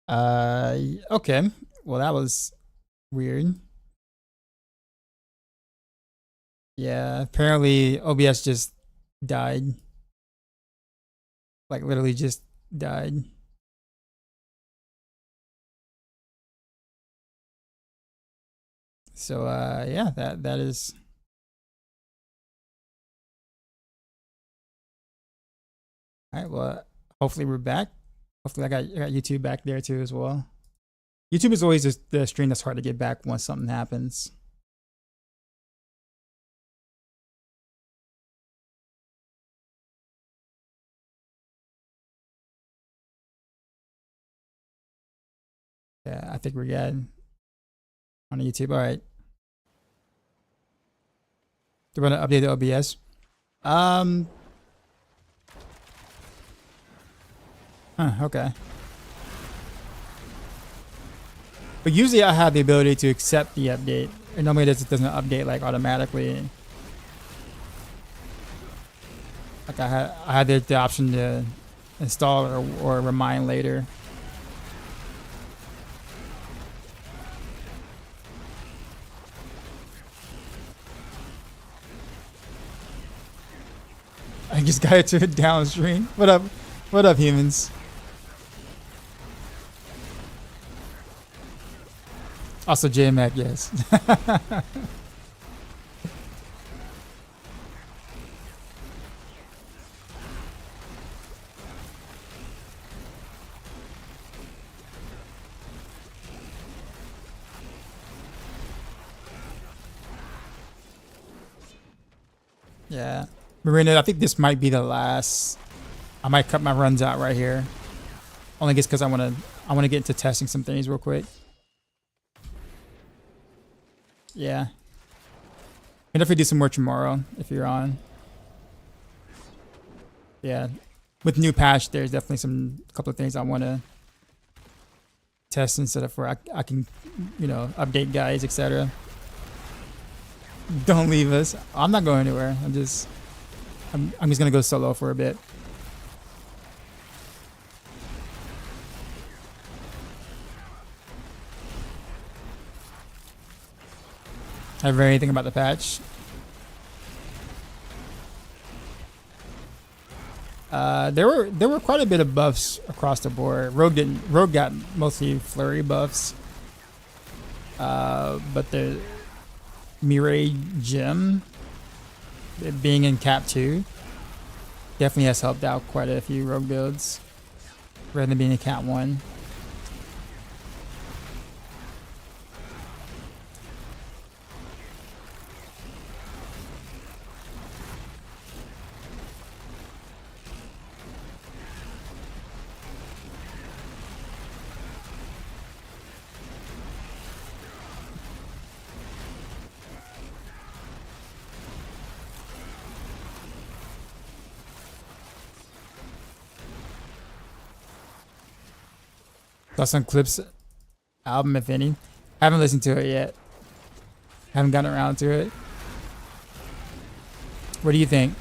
Okay. Well, that was weird. Yeah, apparently OBS just died. Like literally just died. So yeah, that is all right. Well, hopefully we're back. Hopefully I got YouTube back there too as well. YouTube is always just the stream that's hard to get back once something happens. Yeah, I think we're good on YouTube. All right. Do you want to update the OBS? Um. Okay. But usually I have the ability to accept the update. And normally it doesn't update like automatically. Like I had the option to install or remind later. I just got it to downstream. What up? What up, humans? Also, JMac, yes. Yeah. Marina, I think this might be the last. I might cut my runs out right here. Only just because I wanna get into testing some things real quick. Yeah. And if we do some more tomorrow, if you're on. Yeah. With new patch, there's definitely some couple of things I wanna test instead of where I can, update guides, etc. Don't leave us. I'm not going anywhere. I'm just gonna go solo for a bit. Have you heard anything about the patch? There were quite a bit of buffs across the board. Rogue got mostly flurry buffs. But the Mirai gem, it being in cap 2, definitely has helped out quite a few rogue builds rather than being in cap 1. Dawson Clips album, if any. Haven't listened to it yet. Haven't gotten around to it. What do you think?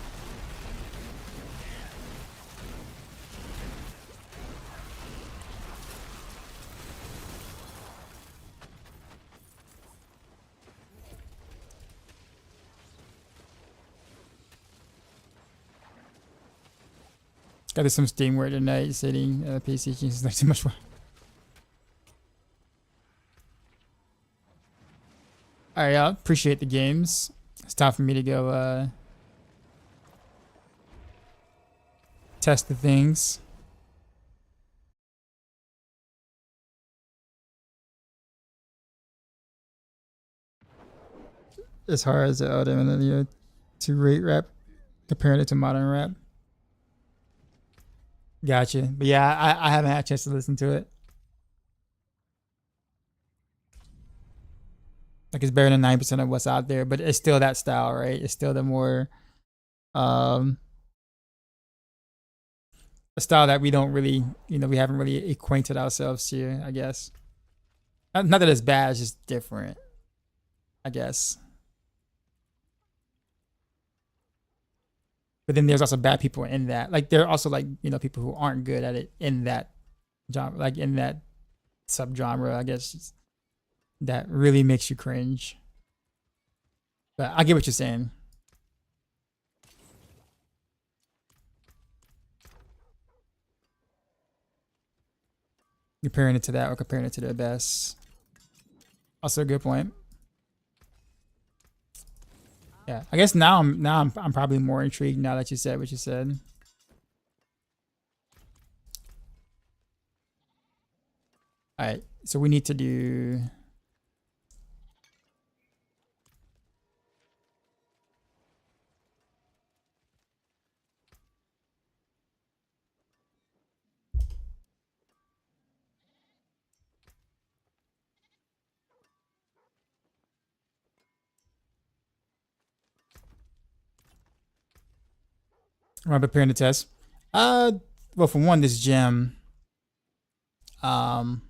Got some Steam work tonight, sitting PC. It's not too much fun. Alright, yeah, appreciate the games. It's time for me to go test the things. As hard as the other and to rate rap, comparing it to modern rap. Gotcha. But yeah, I haven't had a chance to listen to it. Like it's better than 9% of what's out there, but it's still that style, right? It's still the more um a style that we don't really, we haven't really acquainted ourselves to, I guess. Not that it's bad, it's just different, I guess. But then there's also bad people in that. Like there are also like, people who aren't good at it in that genre, like in that subgenre, I guess, that really makes you cringe. But I get what you're saying. Comparing it to that or comparing it to the best. Also a good point. Yeah, I guess now I'm probably more intrigued now that you said what you said. All right, so we need to do. I'm preparing the test. Well, for one, this gem, um,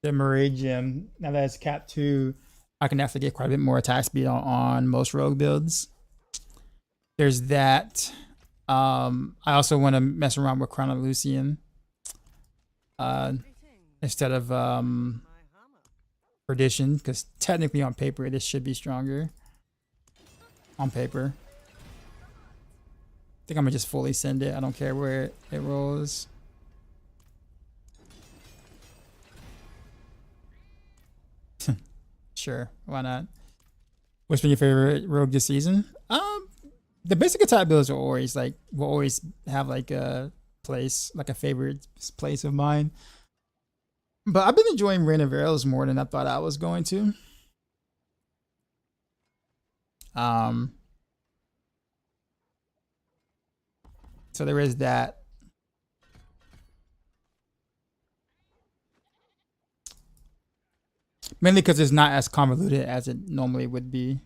the Murray gem. Now that it's cap 2, I can actually get quite a bit more attack speed on most rogue builds. There's that. I also want to mess around with Chronoloucian. Instead of Perdition, because technically on paper this should be stronger. On paper. I think I'm gonna just fully send it. I don't care where it rolls. Sure, why not? What's been your favorite rogue this season? The basic attack builds are always will always have like a place, like a favorite place of mine. But I've been enjoying Rain of Arrows more than I thought I was going to. So there is that. Mainly because it's not as convoluted as it normally would be.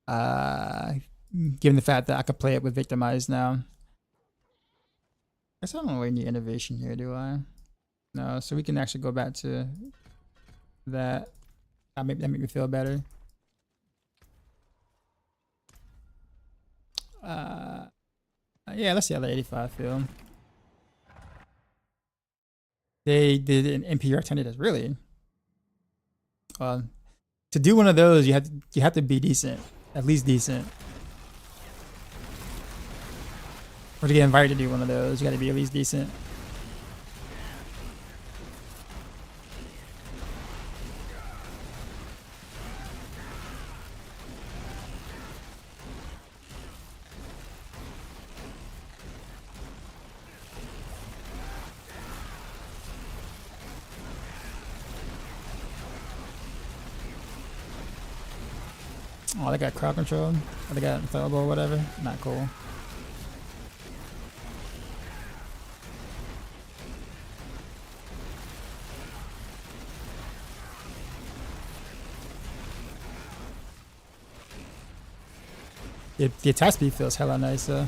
Given the fact that I could play it with Victimized now. I guess I don't really need innovation here, do I? No, so we can actually go back to that. That make me feel better. Yeah, let's see how the 85 feel. They did an NPR 10 that's really. To do one of those, you have to be decent, at least decent. Or to get invited to do one of those, you got to be at least decent. Oh, they got crowd control. Or they got infallible or whatever. Not cool. The attack speed feels hella nice though.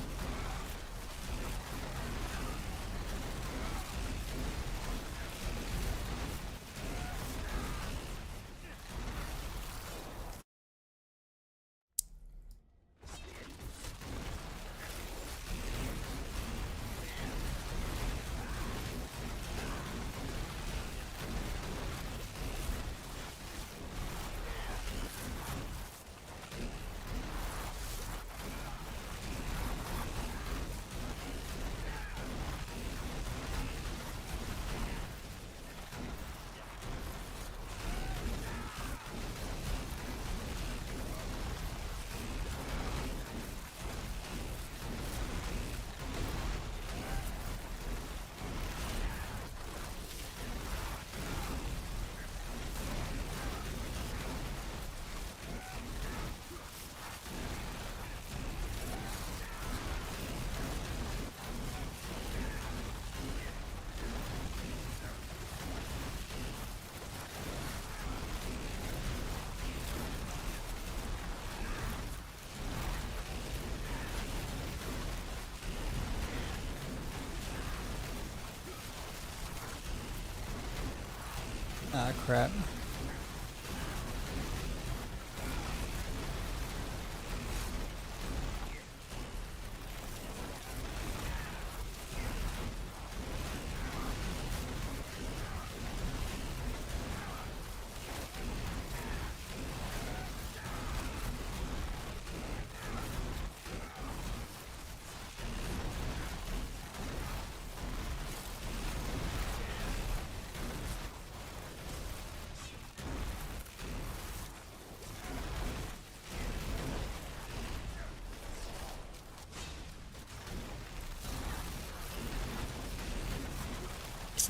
Ah, crap.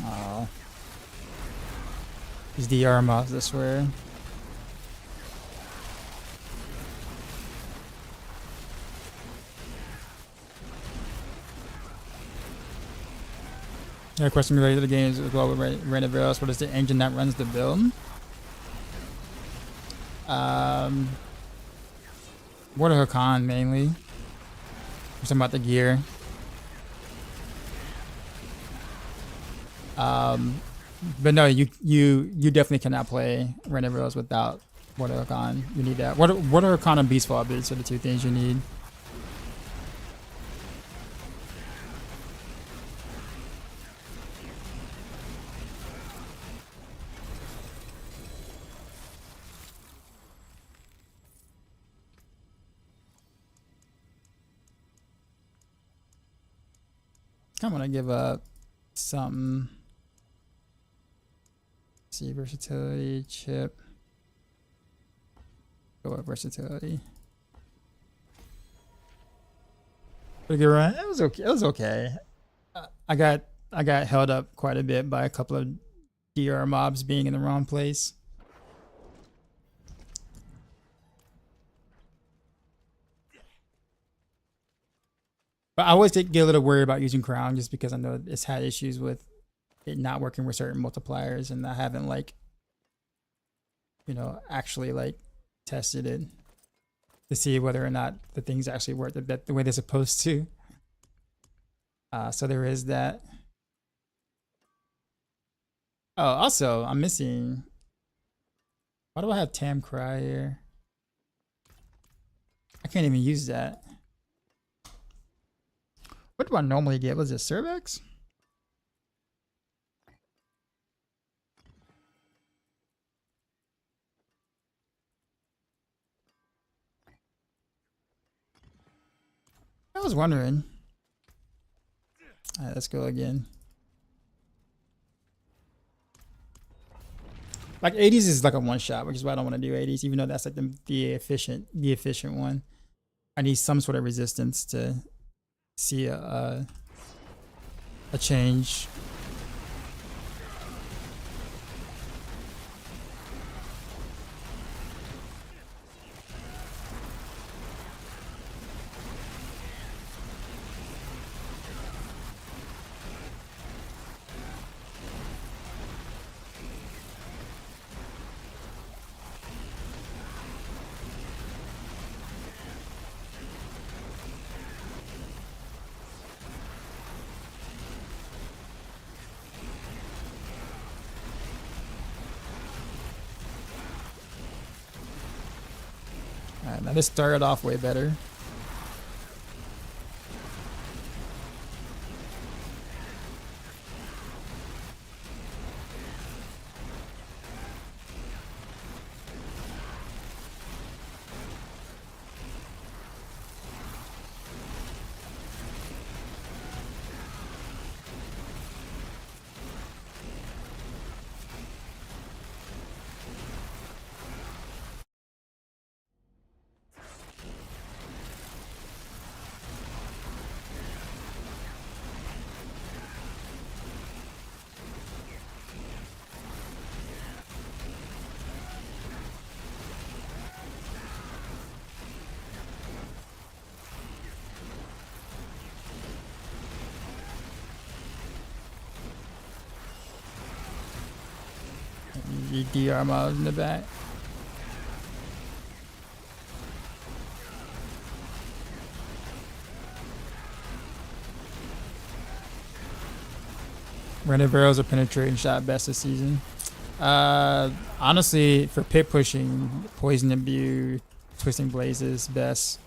Oh. These DR mobs, I swear. Yeah, question related to the games as well with Random Barrels. What is the engine that runs the build? Water Hakan mainly. We're talking about the gear. But no, you definitely cannot play Random Barrels without Water Hakan. You need that. Water Hakan and Beast Fall boots are the two things you need. I want to give up something. Let's see, versatility, chip. Go with versatility. Pretty good run. It was okay. It was okay. I got held up quite a bit by a couple of DR mobs being in the wrong place. But I always get a little worried about using Crown just because I know it's had issues with it not working with certain multipliers, and I haven't actually tested it to see whether or not the things actually work the way they're supposed to. So there is that. Oh, also I'm missing. Why do I have Tam Cry here? I can't even use that. What do I normally get? Was it Cervex? I was wondering. Alright, let's go again. Like 80s is like a one shot, which is why I don't want to do 80s, even though that's like the efficient one. I need some sort of resistance to see a change. Alright, now this started off way better. DR mobs in the back. Random barrels are penetrating shot best this season. Honestly, for pit pushing, poison imbue, twisting blazes best.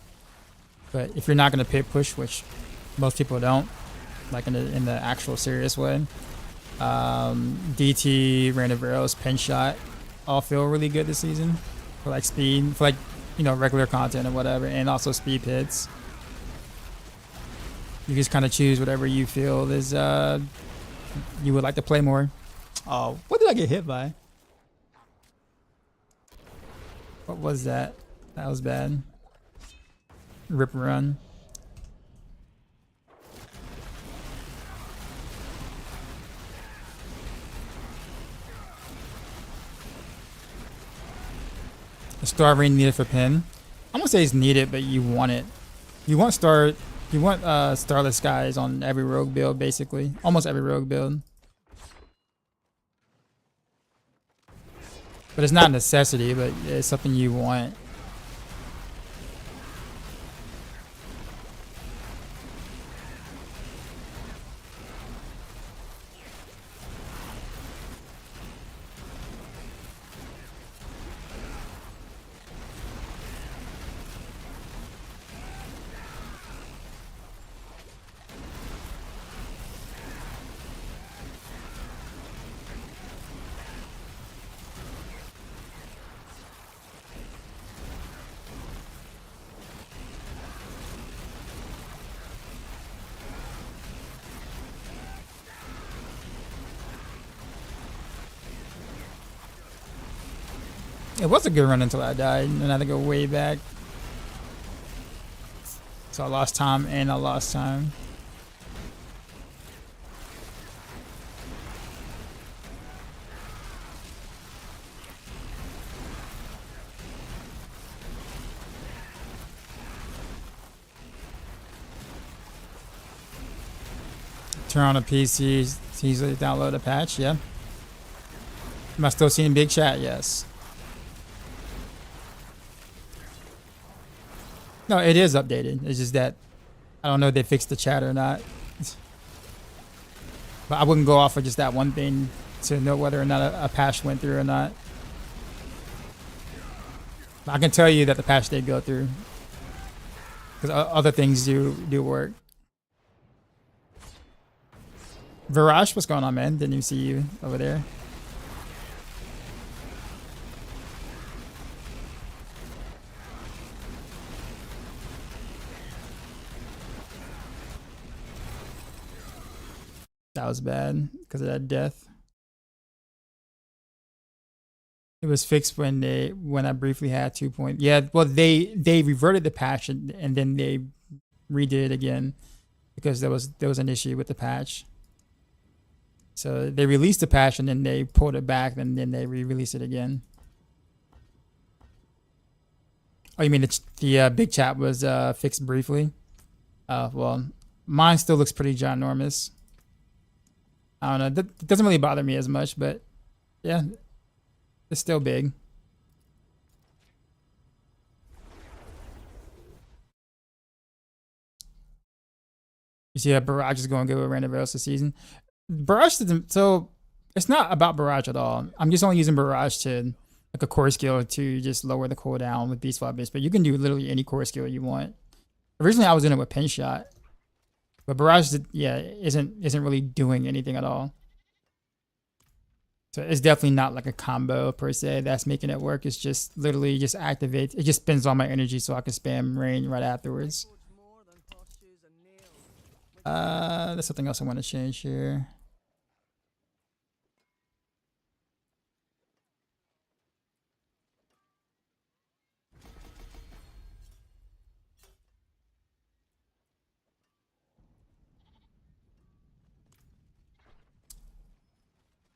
But if you're not gonna pit push, which most people don't, like in the actual serious way, DT, random barrels, pen shot, all feel really good this season for like speed, for like regular content or whatever, and also speed pits. You just kind of choose whatever you feel is you would like to play more. Oh, what did I get hit by? What was that? That was bad. Rip run. Star ring needed for pin. I'm gonna say it's needed, but you want it. You want starless skies on every rogue build, basically. Almost every rogue build. But it's not a necessity, but it's something you want. It was a good run until I died, and I had to go way back. So I lost time and I lost time. Turn on a PC, easily download a patch, yeah. Am I still seeing big chat? Yes. No, it is updated. It's just that I don't know if they fixed the chat or not. But I wouldn't go off of just that one thing to know whether or not a patch went through or not. But I can tell you that the patch did go through. Because other things do work. Viraj, what's going on, man? Didn't even see you over there. That was bad because of that death. It was fixed when I briefly had 2 point. Yeah, well they reverted the patch and then they redid it again because there was an issue with the patch. So they released the patch and then they pulled it back and then they re-released it again. Oh, you mean the big chat was fixed briefly? Well, mine still looks pretty ginormous. I don't know. That doesn't really bother me as much, but yeah, it's still big. You see, Barrage is going good with random rails this season. Barrage doesn't. So it's not about Barrage at all. I'm just only using Barrage to like a core skill to just lower the cooldown with Beast Fly Base, but you can do literally any core skill you want. Originally, I was doing it with Pin Shot. But Barrage, yeah, isn't really doing anything at all. So it's definitely not like a combo per se that's making it work. It's just literally just activates. It just spends all my energy so I can spam rain right afterwards. There's something else I want to change here.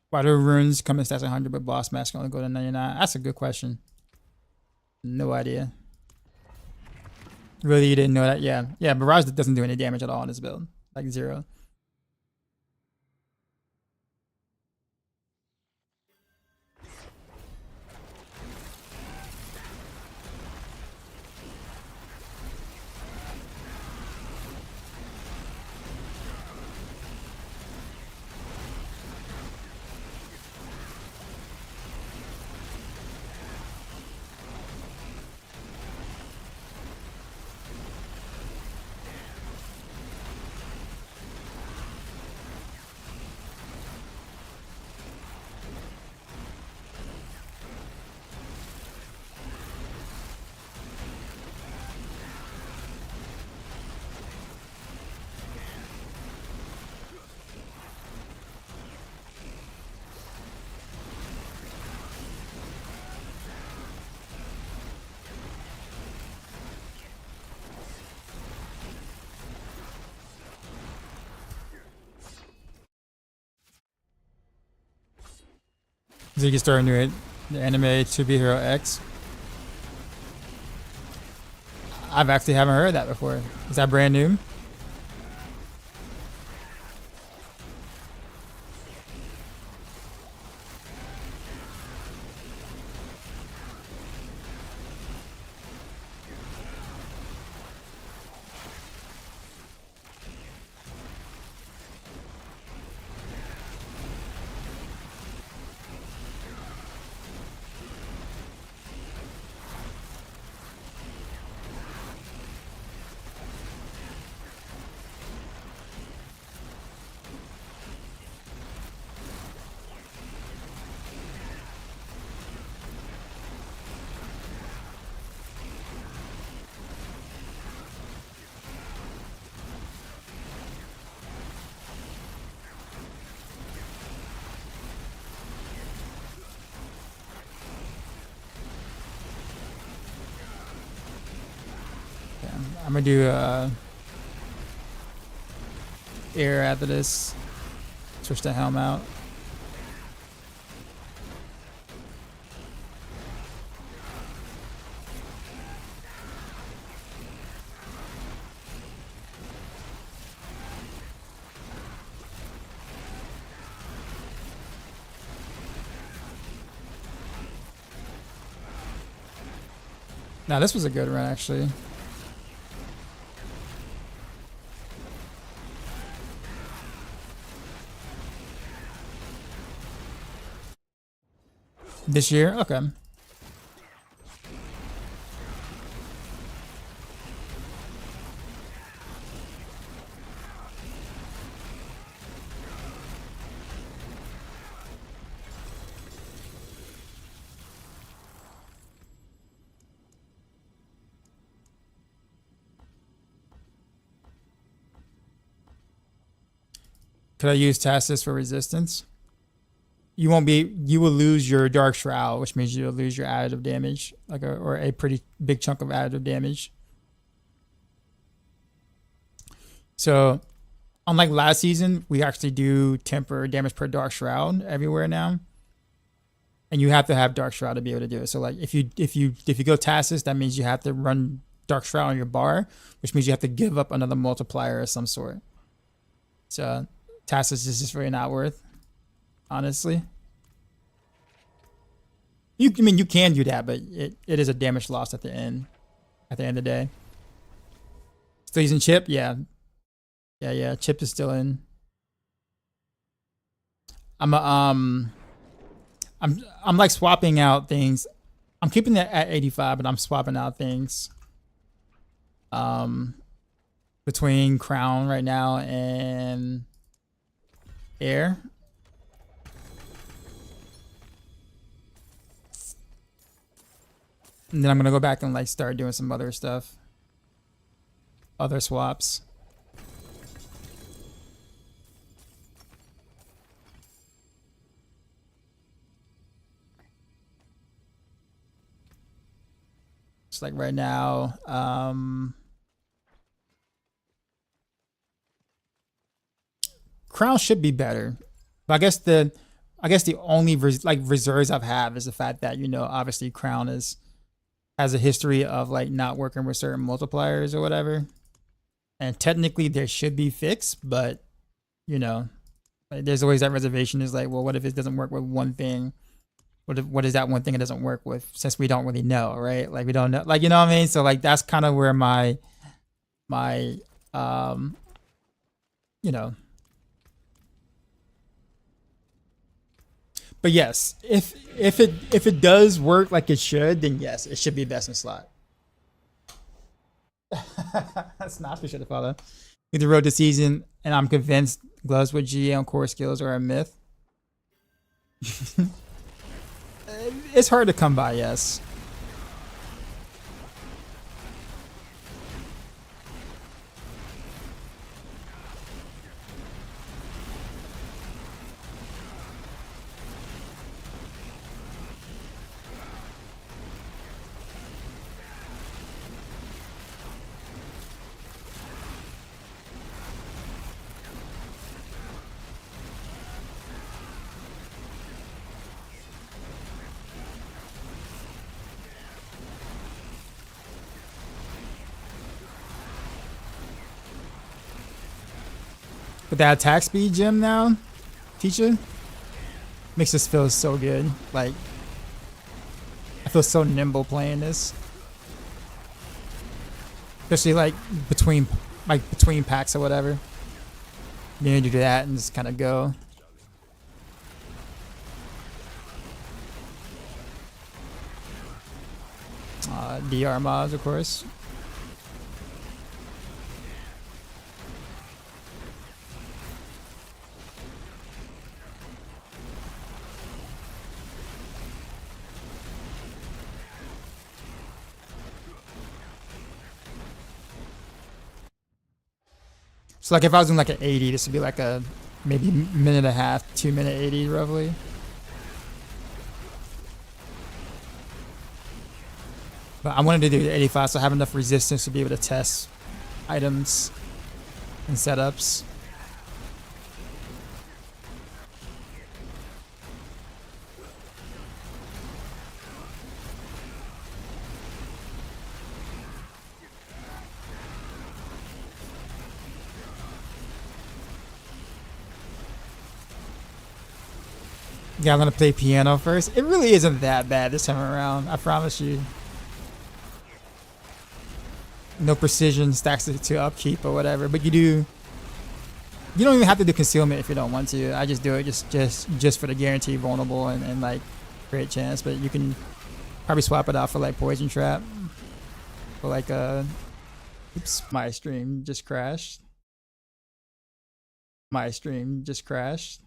Why do runes come in stats 100 but boss mask only go to 99? That's a good question. No idea. Really, you didn't know that? Yeah. Yeah, Barrage doesn't do any damage at all in this build. Like 0. So you can start a new anime To Be Hero X. I've actually haven't heard that before. Is that brand new? Yeah, I'm gonna do air after this. Switch the helm out. Now this was a good run actually. This year? Okay. Could I use Tassus for resistance? You won't be. You will lose your Dark Shroud, which means you'll lose your additive damage, like or a pretty big chunk of additive damage. So, unlike last season, we actually do temper damage per Dark Shroud everywhere now, and you have to have Dark Shroud to be able to do it. So, like if you go Tassus, that means you have to run Dark Shroud on your bar, which means you have to give up another multiplier of some sort. So, Tassus is just really not worth. Honestly, I mean you can do that, but it is a damage loss at the end. At the end of the day, still using Chip, yeah. Chip is still in. I'm like swapping out things. I'm keeping it at 85, but I'm swapping out things. Between Crown right now and Air. And then I'm gonna go back and like start doing some other stuff. Other swaps. Just like right now, Crown should be better. But I guess the only reserves I've have is the fact that, you know, obviously Crown has a history of like not working with certain multipliers or whatever. And technically there should be fixed, but you know, like, there's always that reservation is like, well, what if it doesn't work with one thing? What is that one thing it doesn't work with, since we don't really know, right? Like we don't know, like, you know what I mean? So like that's kind of where my you know. But yes, if it does work like it should, then yes, it should be best in slot. That's not for sure to follow. With the road to season, and I'm convinced gloves with GA on core skills are a myth. It's hard to come by, yes. But that attack speed gem now, feature, makes this feel so good. Like, I feel so nimble playing this. Especially like between packs or whatever. You need to do that and just kind of go. DR mods, of course. So like if I was doing like an 80, this would be like a maybe minute and a half, 2-minute 80 roughly. But I wanted to do the 85 so I have enough resistance to be able to test items and setups. Yeah, I'm gonna play piano first. It really isn't that bad this time around, I promise you. No precision stacks to upkeep or whatever, but you don't even have to do concealment if you don't want to. I just do it just for the guaranteed vulnerable and like great chance, but you can probably swap it out for like poison trap. For like oops, my stream just crashed. My stream just crashed.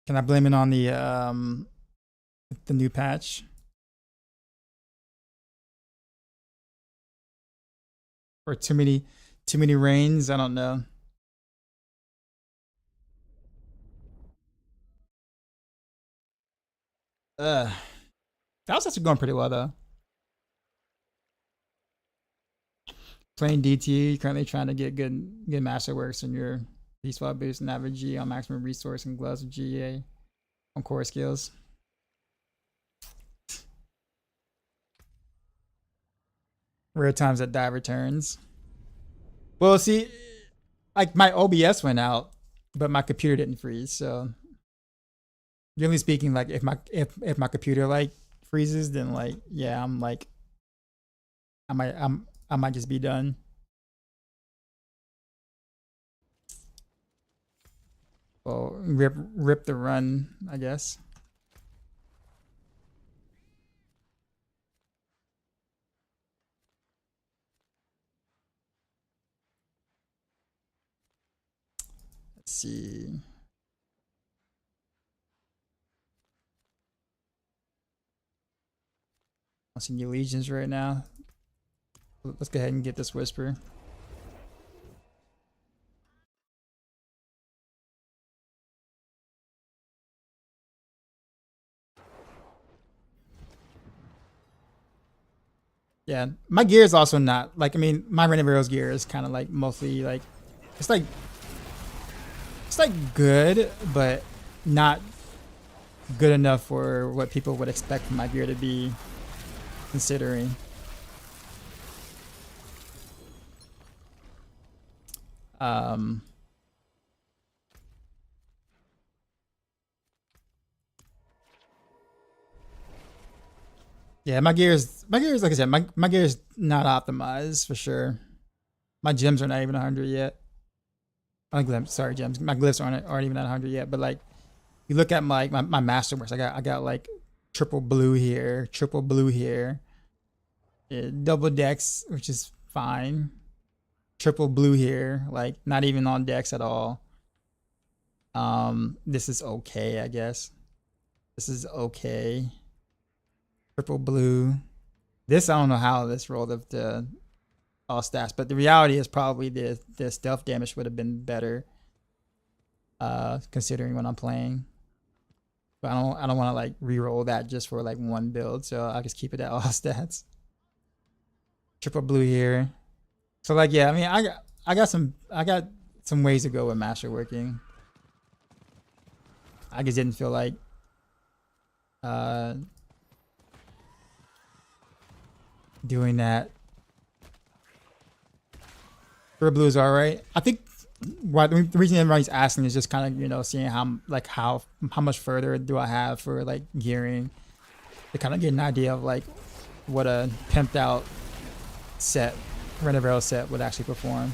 Can I blame it on the new patch? Or too many rains? I don't know. That was actually going pretty well though. Playing DT, currently trying to get good Masterworks in your V-swap boost and average G on maximum resource and gloves of GA on core skills. Rare times that die returns. Well, see, like my OBS went out, but my computer didn't freeze. So, generally speaking, like if my computer like freezes, then like yeah, I'm like, I might just be done. Well, rip the run, I guess. Let's see. I see new legions right now. Let's go ahead and get this whisper. Yeah, my gear is also not like, I mean, my Renovaro's gear is kind of like mostly like it's like good, but not good enough for what people would expect my gear to be, considering. Yeah, my gear is like I said, my gear is not optimized for sure. My gems are not even 100 yet. My gems. My glyphs aren't even at 100 yet. But like, you look at my Masterworks. I got like triple blue here, yeah, double decks, which is fine. Triple blue here, like not even on decks at all. This is okay, I guess. This is okay. Triple blue. This, I don't know how this rolled up to all stats, but the reality is probably the stealth damage would have been better, considering what I'm playing. But I don't want to like re-roll that just for like one build, so I'll just keep it at all stats. Triple blue here. So like, yeah, I mean, I got some ways to go with Masterworking. I just didn't feel like doing that. Pure blue is alright. I think the reason everybody's asking is just kind of, you know, seeing how much further do I have for like gearing, to kind of get an idea of like what a pimped out set, Renavero set would actually perform.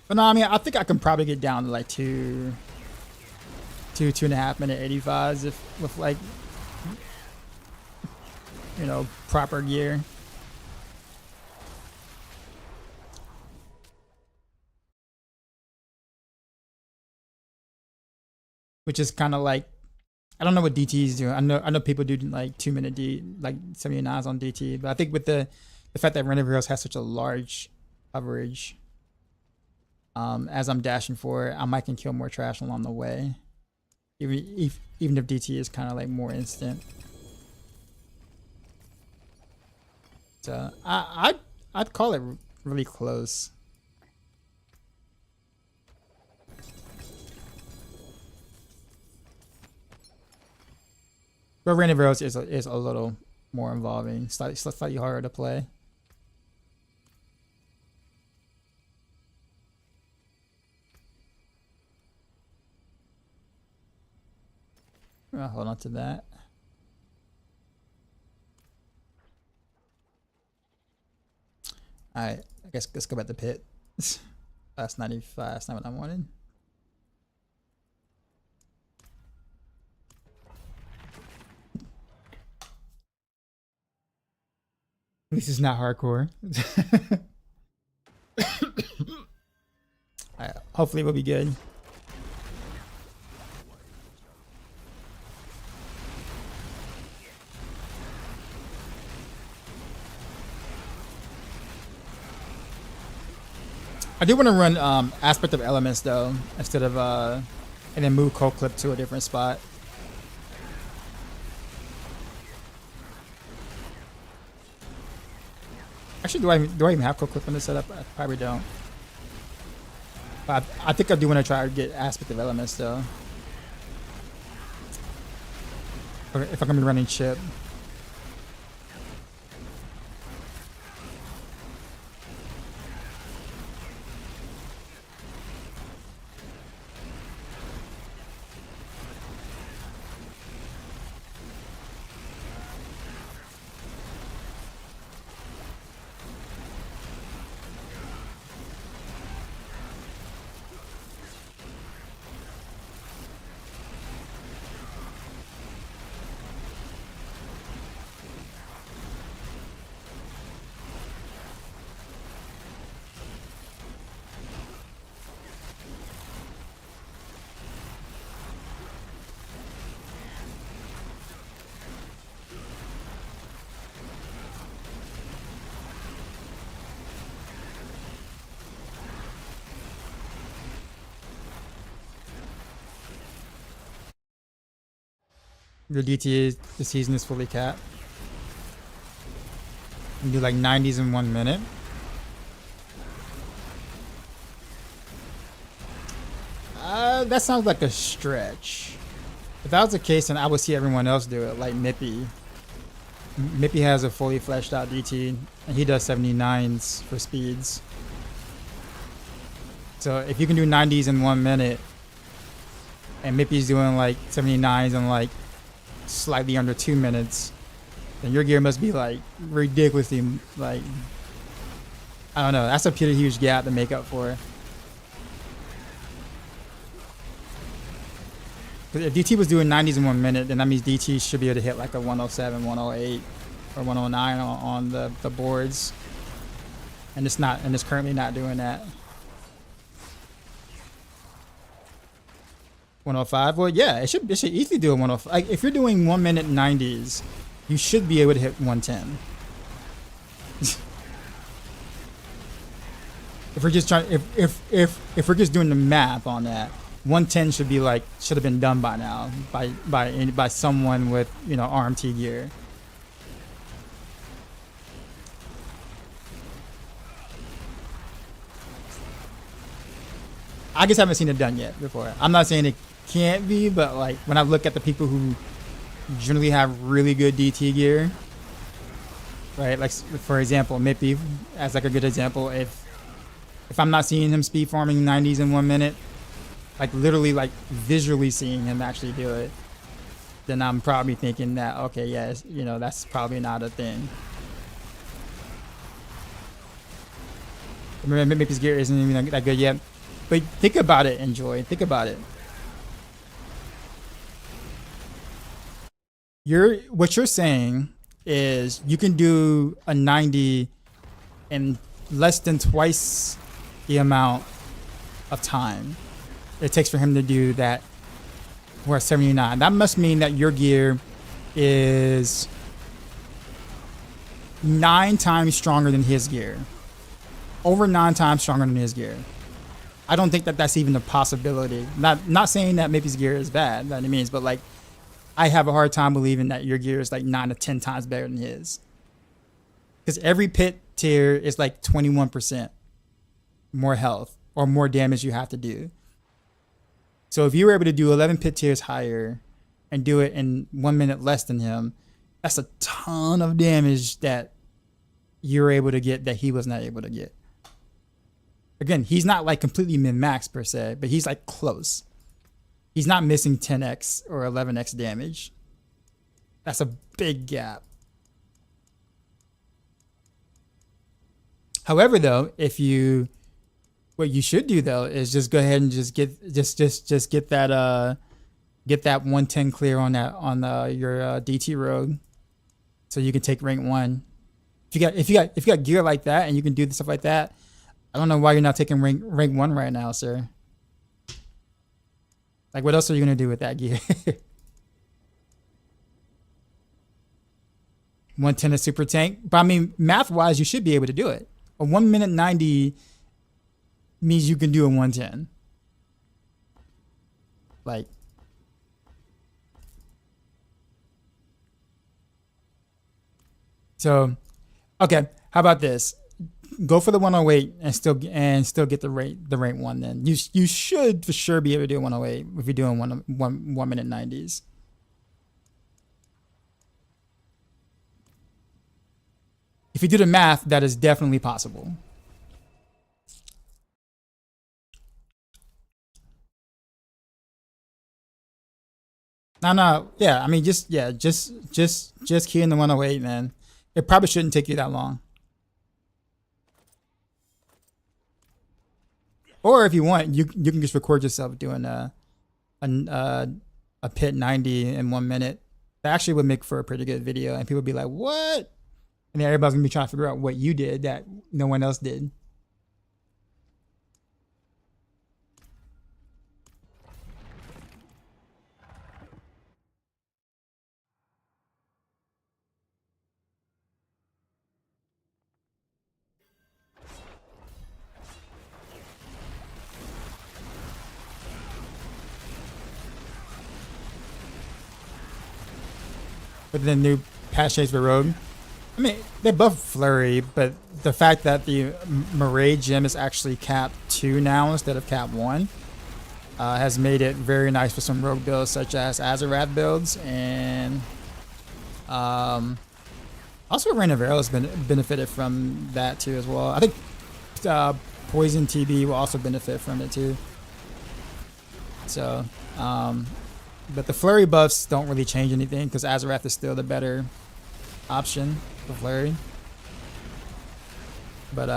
But no, I mean, I think I can probably get down to like 2.5 minute 85s if with like, you know, proper gear. Which is kind of like, I don't know what DTs do. I know people do like 2 minute like 79s on DT, but I think with the fact that Renavero has such a large coverage, as I'm dashing for it, I might can kill more trash along the way, even if DT is kind of like more instant. So I'd call it really close. But Renavero is a little more involving, slightly harder to play. I'll hold on to that. Alright, I guess let's go back to pit. That's 95, that's not what I wanted. This is not hardcore. Alright, hopefully we'll be good. I do want to run aspect of elements though, instead of and then move cold clip to a different spot. Actually, do I even have cold clip in this setup? I probably don't. But I think I do want to try to get aspect of elements though. If I'm gonna be running chip. The DTA, the season is fully capped. And do like 90s in 1 minute. That sounds like a stretch. If that was the case, then I would see everyone else do it, like Mippy. Mippy has a fully fleshed out DT, and he does 79s for speeds. So if you can do 90s in 1 minute, and Mippy's doing like 79s in like slightly under 2 minutes, then your gear must be like ridiculously, like, I don't know, that's a pretty huge gap to make up for. But if DT was doing 90s in 1 minute, then that means DT should be able to hit like a 107, 108, or 109 on the boards, and it's not, and it's currently not doing that. 105. Well, yeah, it should easily do a 105. Like if you're doing 1 minute 90s, you should be able to hit 110. If we're just trying, if we're just doing the math on that, 110 should have been done by now by someone with, you know, RMT gear. I just haven't seen it done yet before. I'm not saying it can't be, but like when I look at the people who generally have really good DT gear, right? Like for example, Mippy as like a good example. If if I'm not seeing him speed farming 90s in 1 minute, like literally like visually seeing him actually do it, then I'm probably thinking that, okay, yes, you know, that's probably not a thing. Maybe his gear isn't even that good yet. But think about it, Enjoy. Think about it. What you're saying is you can do a 90 in less than twice the amount of time it takes for him to do that. We're at 79. That must mean that your gear is 9 times stronger than his gear. Over 9 times stronger than his gear. I don't think that that's even a possibility. Not saying that maybe his gear is bad, by any means, but like, I have a hard time believing that your gear is like 9 to 10 times better than his. Because every pit tier is like 21% more health or more damage you have to do. So if you were able to do 11 pit tiers higher and do it in 1 minute less than him, that's a ton of damage that you're able to get that he was not able to get. Again, he's not like completely min-max per se, but he's like close. He's not missing 10x or 11x damage. That's a big gap. However, though, what you should do though is just go ahead and just get that 110 clear on your DT road, so you can take rank 1. If you got gear like that and you can do stuff like that, I don't know why you're not taking rank 1 right now, sir. Like, what else are you gonna do with that gear? 110 is super tank, but I mean, math-wise, you should be able to do it. A 1 minute 90 means you can do a 110. Like, so, okay. How about this? Go for the 108 and still get the rank 1. Then you should for sure be able to do 108 if you're doing 1 minute 90s. If you do the math, that is definitely possible. No, yeah. I mean, just key in the 108, man. It probably shouldn't take you that long. Or if you want, you can just record yourself doing a pit 90 in 1 minute. That actually would make for a pretty good video, and people would be like, "What?" And then everybody's gonna be trying to figure out what you did that no one else did. With the new patch change for Rogue, I mean, they buff Flurry, but the fact that the Marae gem is actually cap 2 now instead of cap 1 has made it very nice for some Rogue builds such as Azarath builds, and also Reign of Arrow has benefited from that too as well. I think Poison TB will also benefit from it too. So, but the Flurry buffs don't really change anything because Azarath is still the better option for Flurry. But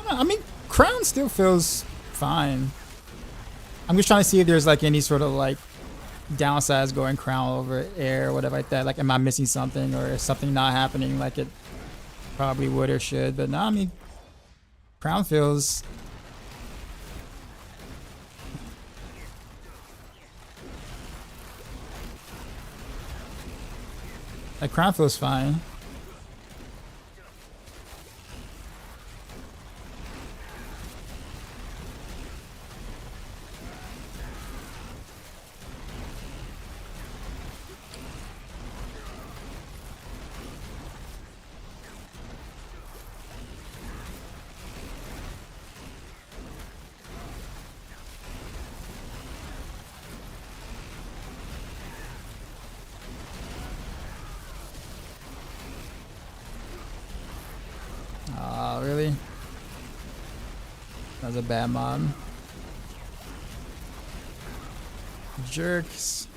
I mean, Crown still feels fine. I'm just trying to see if there's like any sort of like downsides going Crown over air or whatever like that. Like, am I missing something, or is something not happening like it probably would or should, but now I mean, Crown feels. Like Crown feels fine. Oh, really? That was a bad mob. Jerks.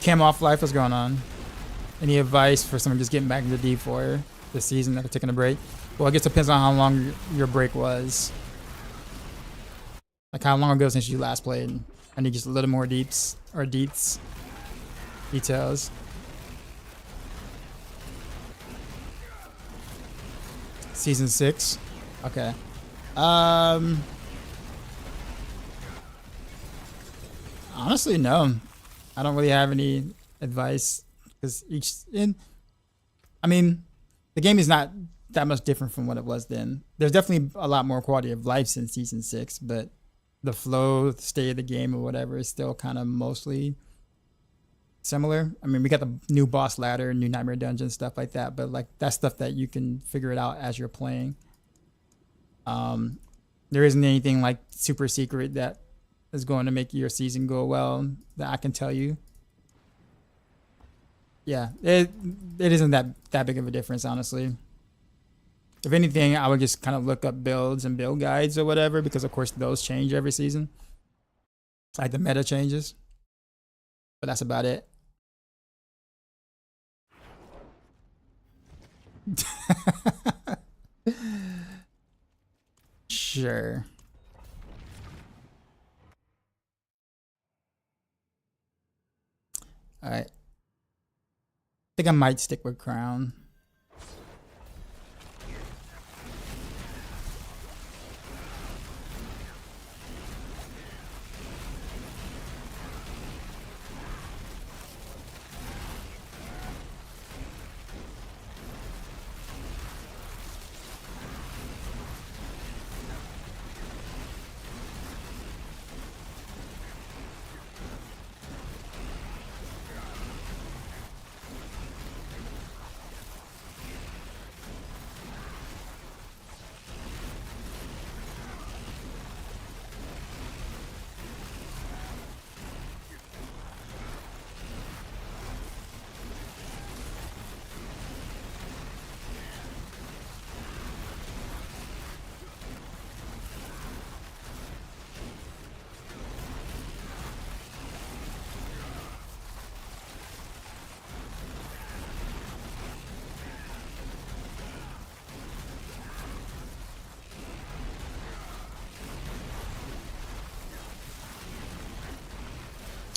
Cam off life, what's going on? Any advice for someone just getting back into D4 this season after taking a break? Well, I guess it depends on how long your break was. Like how long ago since you last played? I need just a little more deeps or details. Season 6. Okay. Honestly, no. I don't really have any advice because I mean, the game is not that much different from what it was then. There's definitely a lot more quality of life since season 6, but the flow, the state of the game, or whatever is still kind of mostly similar. I mean, we got the new boss ladder, new nightmare dungeon, stuff like that, but like that's stuff that you can figure it out as you're playing. There isn't anything like super secret that is going to make your season go well that I can tell you. Yeah, it isn't that big of a difference, honestly. If anything, I would just kind of look up builds and build guides or whatever, because of course those change every season. Like the meta changes. But that's about it. Sure. All right. I think I might stick with Crown.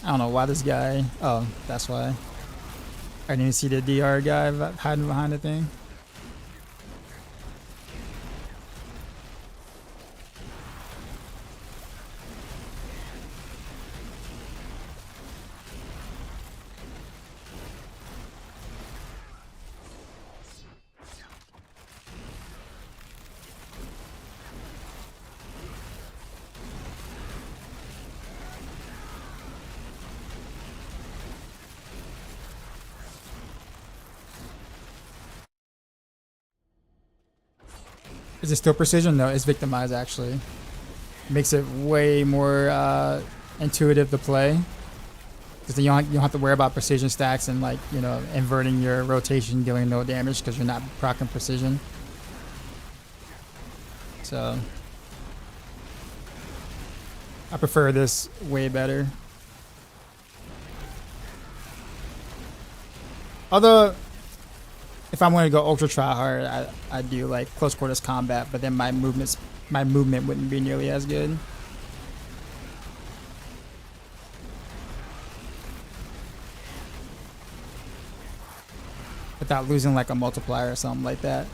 I don't know why this guy. Oh, that's why. I didn't see the DR guy hiding behind the thing. Is it still precision? No, it's victimized actually. Makes it way more intuitive to play. Because then you don't have to worry about precision stacks and like, you know, inverting your rotation, dealing no damage because you're not proccing precision. So I prefer this way better. Although, if I want to go ultra try hard, I do like close quarters combat, but then my movement wouldn't be nearly as good. Without losing like a multiplier or something like that.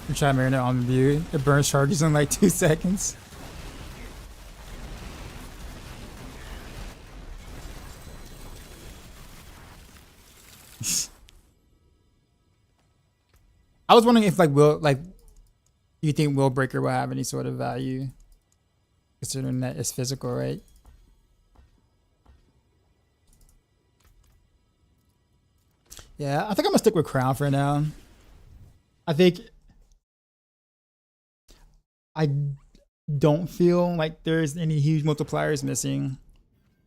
I'm trying to marinate on view. It burns charges in like 2 seconds. I was wondering if you think Will Breaker will have any sort of value, considering that it's physical, right? Yeah, I think I'm gonna stick with Crown for now. I think I don't feel like there's any huge multipliers missing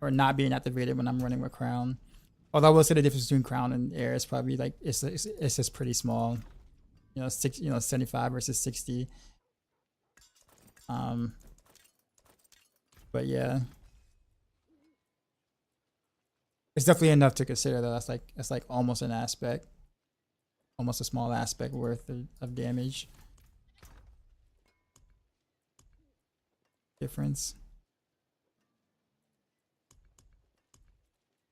or not being activated when I'm running with Crown. Although I will say the difference between Crown and Air is probably like it's just pretty small. 75 versus 60. But yeah, it's definitely enough to consider though. That's like almost an aspect, almost a small aspect worth of damage difference.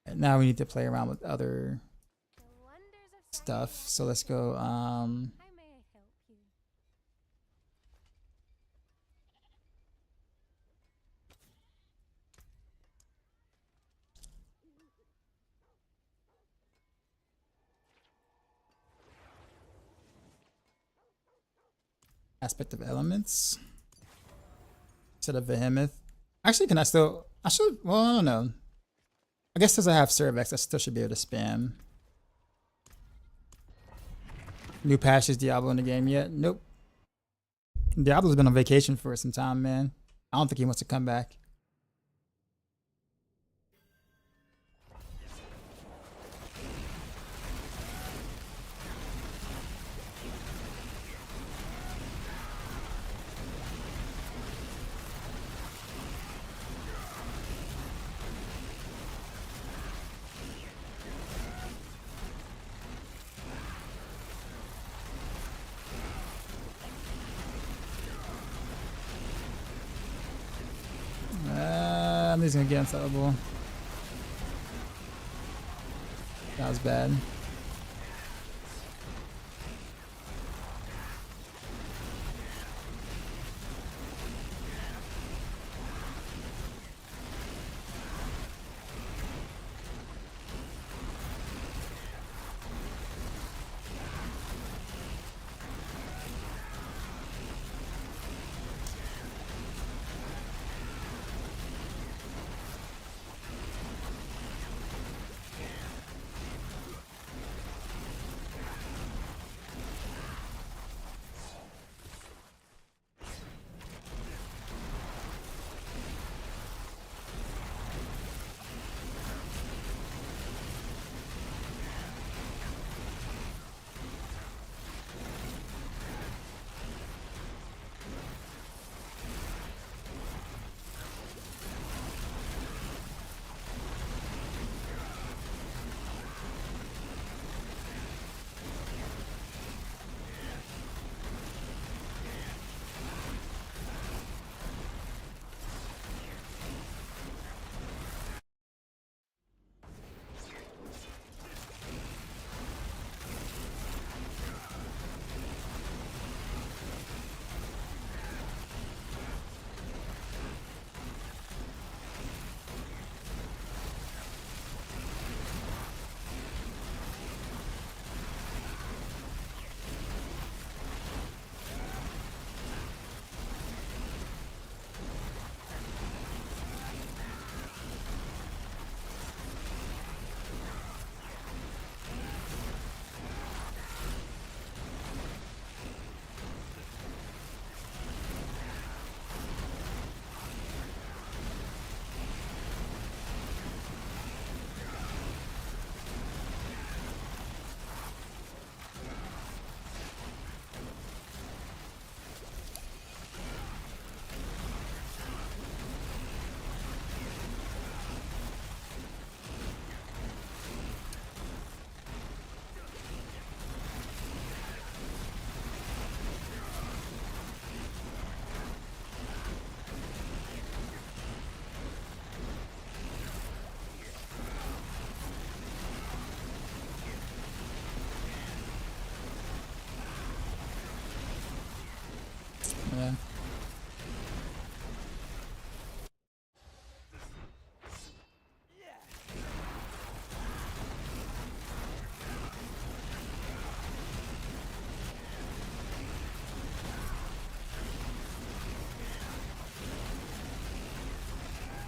And now we need to play around with other stuff. So let's go. Aspect of elements instead of behemoth. Actually, can I still? I should. Well, I don't know. I guess since I have Cervex, I still should be able to spam. New patch is Diablo in the game yet? Nope. Diablo's been on vacation for some time, man. I don't think he wants to come back. I'm just gonna get unsettable. That was bad.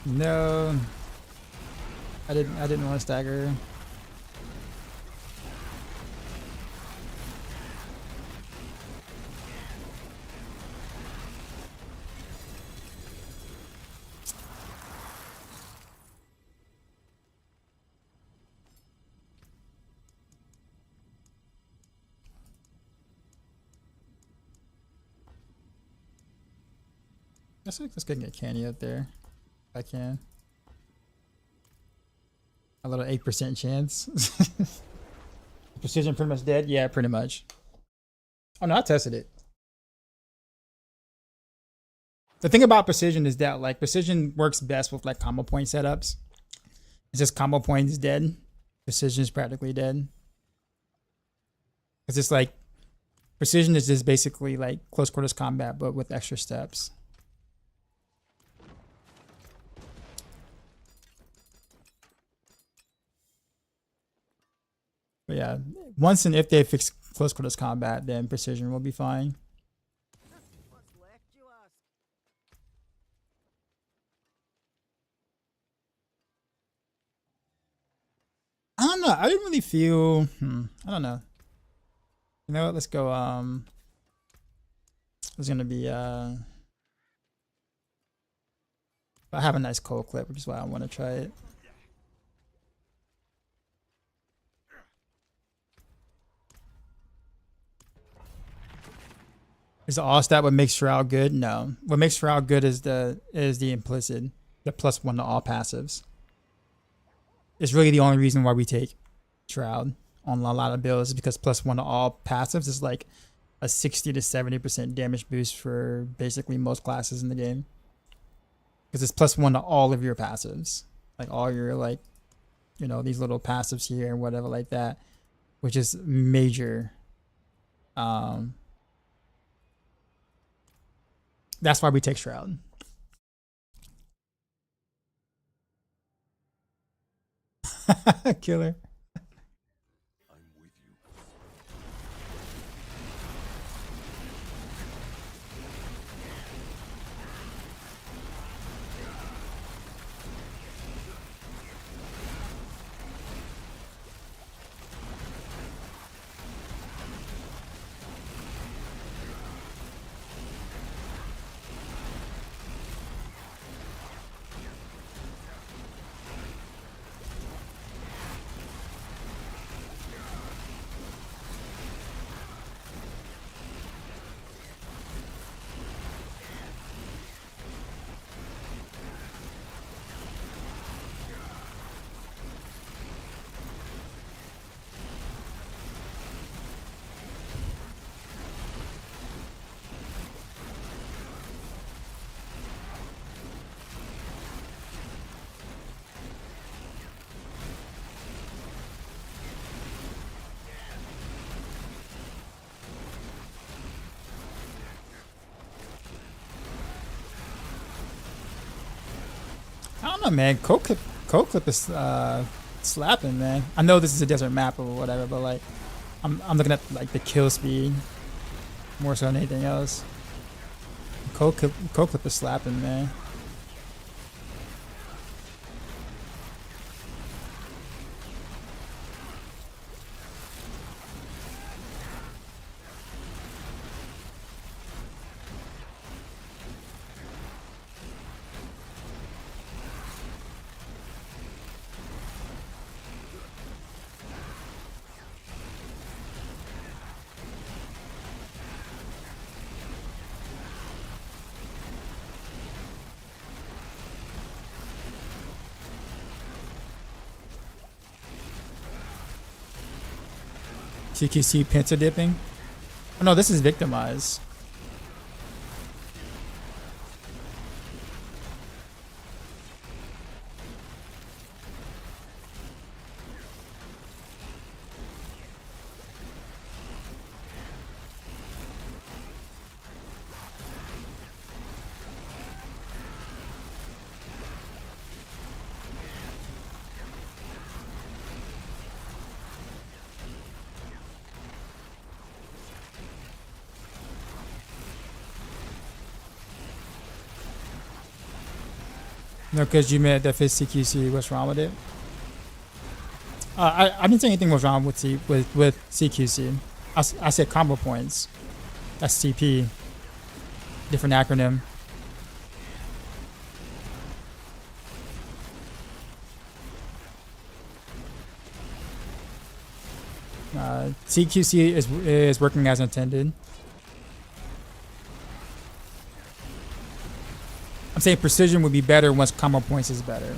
No, I didn't want to stagger. Let's go and get Canny up there. If I can. A little 8% chance. Precision pretty much dead? Yeah, pretty much. Oh no, I tested it. The thing about precision is that like precision works best with like combo point setups. It's just combo point is dead. Precision is practically dead. It's just like precision is just basically like close quarters combat but with extra steps. But yeah, once and if they fix close quarters combat, then precision will be fine. I don't know. I didn't really feel. I don't know. You know what? Let's go. It's gonna be. I have a nice cold clip, which is why I want to try it. Is the all stat what makes Shroud good? No. What makes Shroud good is the implicit, the +1 to all passives. It's really the only reason why we take Shroud on a lot of builds is because +1 to all passives is like a 60 to 70% damage boost for basically most classes in the game. Because it's +1 to all of your passives. Like all your like, you know, these little passives here and whatever like that. Which is major. That's why we take Shroud. Killer. I don't know, man. Cold clip is slapping, man. I know this is a desert map or whatever, but like, I'm looking at like the kill speed more so than anything else. Cold clip is slapping, man. TQC pincer dipping. Oh no, this is victimize. No, because you meant that fits CQC. What's wrong with it? I didn't say anything was wrong with with CQC. I said combo points. That's CP. Different acronym. CQC is working as intended. I'm saying precision would be better once combo points is better.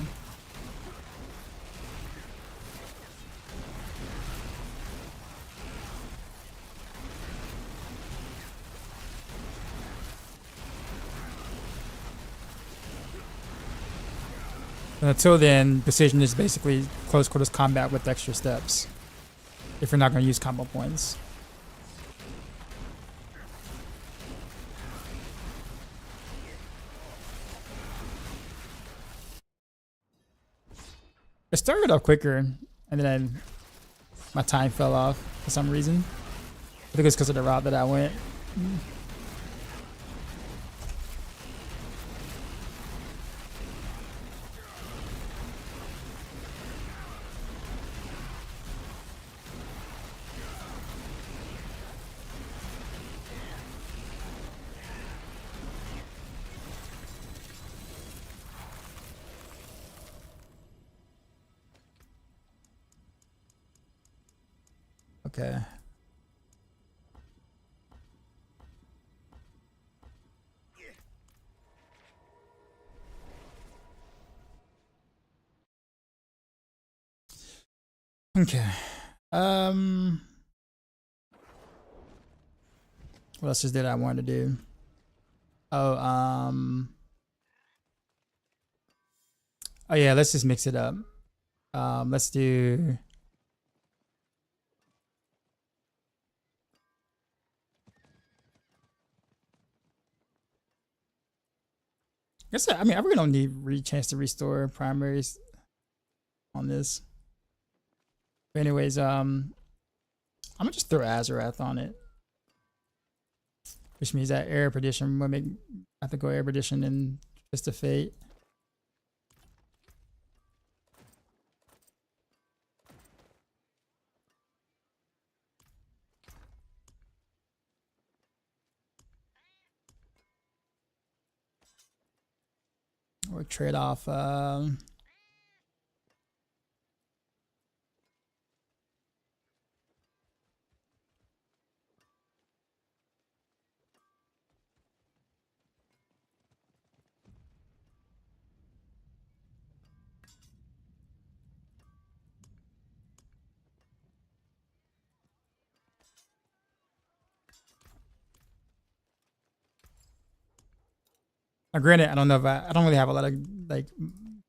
And until then, precision is basically close quarters combat with extra steps. If you're not going to use combo points. It started off quicker, and then my time fell off for some reason. I think it's because of the route that I went. Okay. Okay. What else is that I wanted to do? Oh, oh yeah, let's just mix it up. Let's do. I mean, I really don't need chance to restore primaries on this. But anyways, I'm gonna just throw Azarath on it, which means that air perdition will make I have to go air perdition and just a fate. Or trade off. Granted, I don't know if I don't really have a lot of like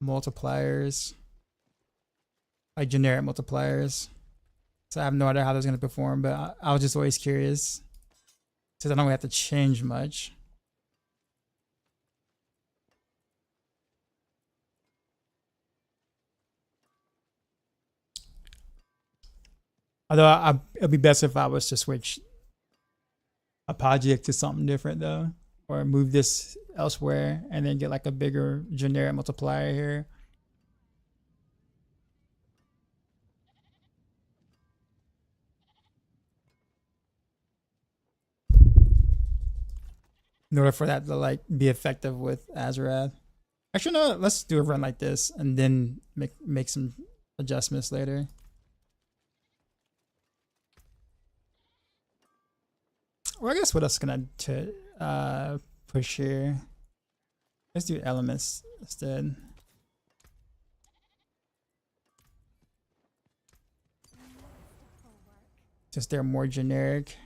multipliers, like generic multipliers. So I have no idea how those going to perform, but I was just always curious since I don't really have to change much. Although it'd be best if I was to switch a project to something different though, or move this elsewhere and then get like a bigger generic multiplier here. In order for that to like be effective with Azarath. Actually, no, let's do a run like this and then make some adjustments later. Or I guess what else can I push here? Let's do elements instead. Just they're more generic.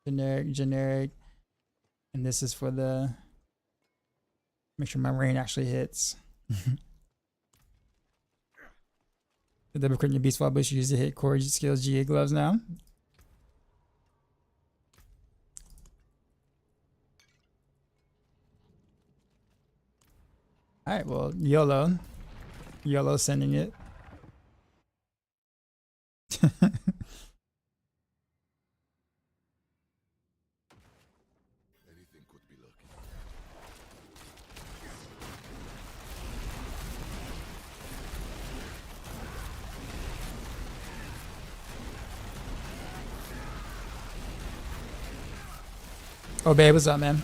Generic. And this is for the make sure my rain actually hits. The double crit your beast wall bush use to hit core skills GA gloves now. Alright, well, YOLO. YOLO sending it. Oh, babe, what's up, man?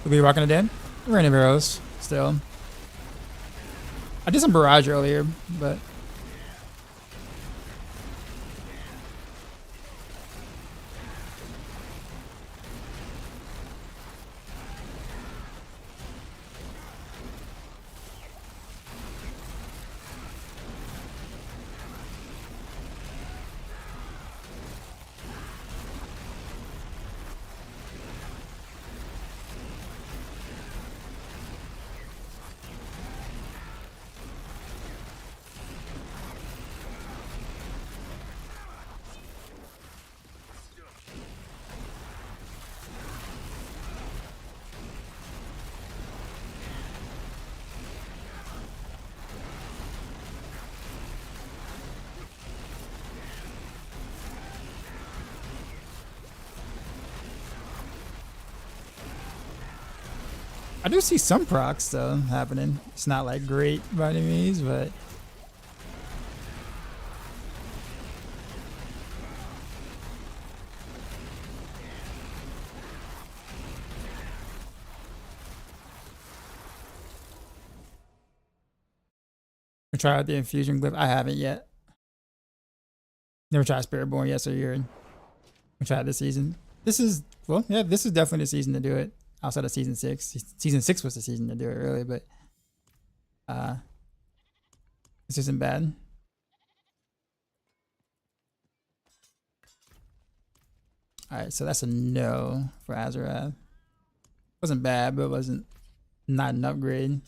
We'll be rocking it in. Random arrows, still. I did some barrage earlier, but I do see some procs though happening. It's not like great by any means, but I try out the infusion glyph. I haven't yet. Never tried Spiritborn yet, so you're. We tried this season. This is well, yeah. This is definitely the season to do it. Outside of season 6, season 6 was the season to do it, really. But this isn't bad. All right, so that's a no for Azarath. Wasn't bad, but it wasn't not an upgrade.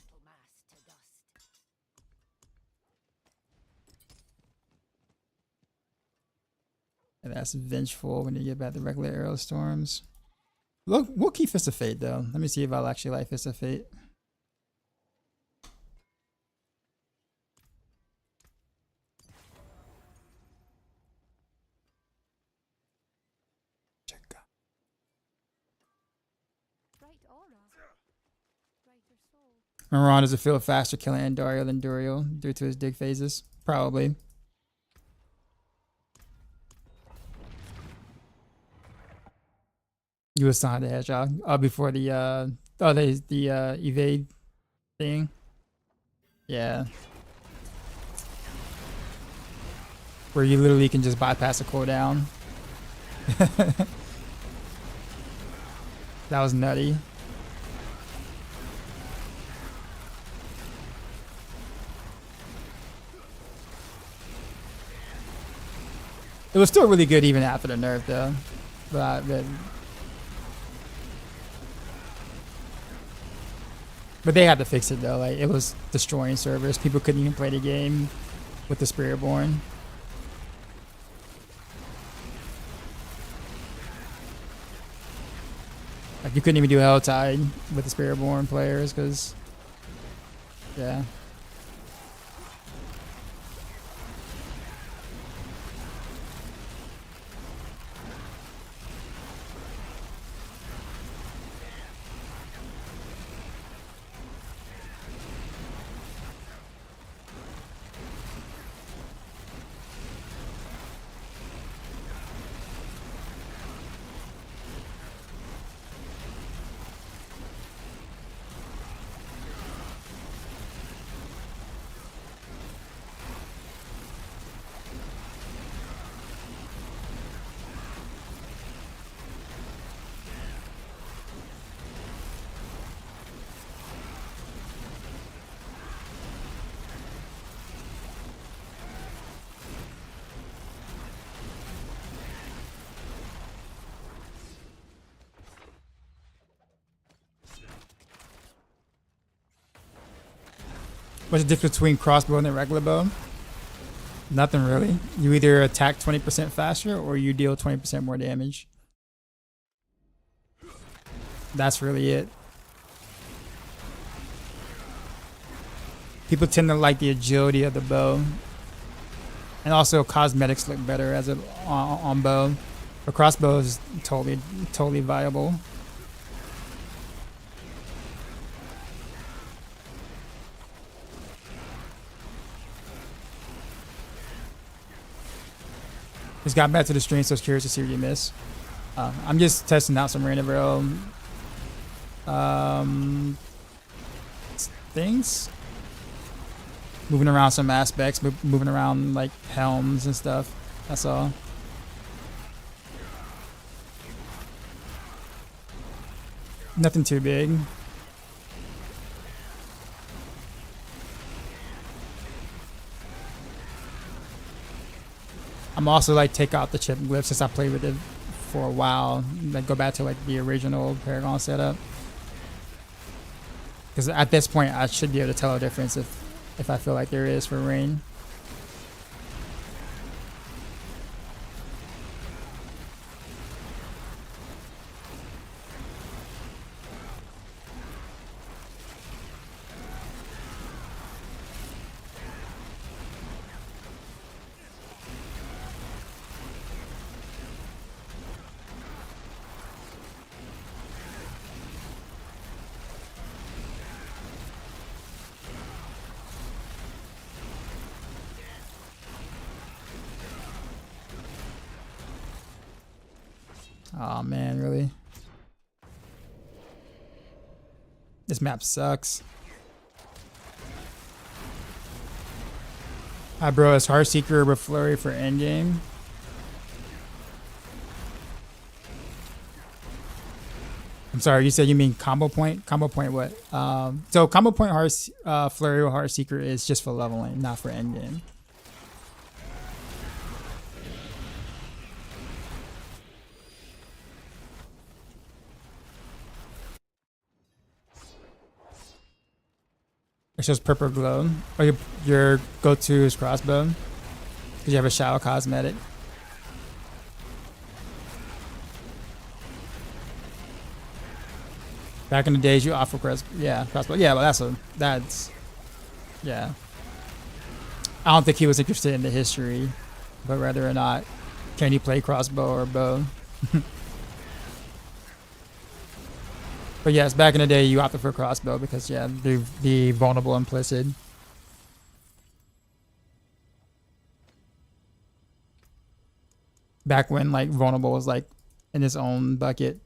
And that's vengeful when you get back the regular arrow storms. Look, we'll keep Fist of Fate though. Let me see if I'll actually like Fist of Fate. Check out. Maron, does it feel faster killing Andario than Duriel due to his dig phases? Probably. You was Sonic the Hedgehog before the evade thing. Yeah. Where you literally can just bypass a cooldown. That was nutty. It was still really good even after the nerf though. But they had to fix it though. Like it was destroying servers. People couldn't even play the game with the Spiritborn. Like you couldn't even do Helltide with the Spiritborn players because, yeah. What's the difference between crossbow and a regular bow? Nothing really. You either attack 20% faster or you deal 20% more damage. That's really it. People tend to like the agility of the bow. And also cosmetics look better as on bow. But crossbow is totally viable. Just got back to the stream, so I was curious to see what you miss. I'm just testing out some random things. Moving around some aspects, moving around like helms and stuff. That's all. Nothing too big. I'm also like take out the chip glyph since I played with it for a while. Like go back to like the original Paragon setup. Because at this point I should be able to tell a difference if I feel like there is for rain. Oh man, really? This map sucks. Hi bro, is Heartseeker with Flurry for endgame? I'm sorry, you said you mean combo point? Combo point what? So combo point Flurry or Heartseeker is just for leveling, not for endgame. It shows purple glow. Or your go-to is crossbow. Because you have a shadow cosmetic. Back in the days you offer crossbow. Yeah, well that's yeah. I don't think he was interested in the history, but rather or not can you play crossbow or bow. But yes, back in the day, you opted for crossbow because yeah, the vulnerable implicit. Back when like vulnerable was like in its own bucket.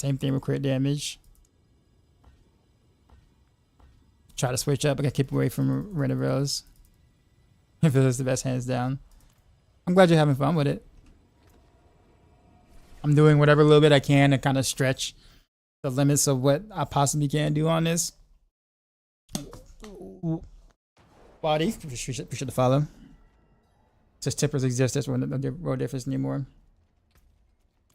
Same thing with crit damage. Try to switch up. I gotta keep away from Renevos. If it was the best, hands down. I'm glad you're having fun with it. I'm doing whatever little bit I can to kind of stretch the limits of what I possibly can do on this. Body, we should follow. Just tempers exist, that's when the road difference anymore.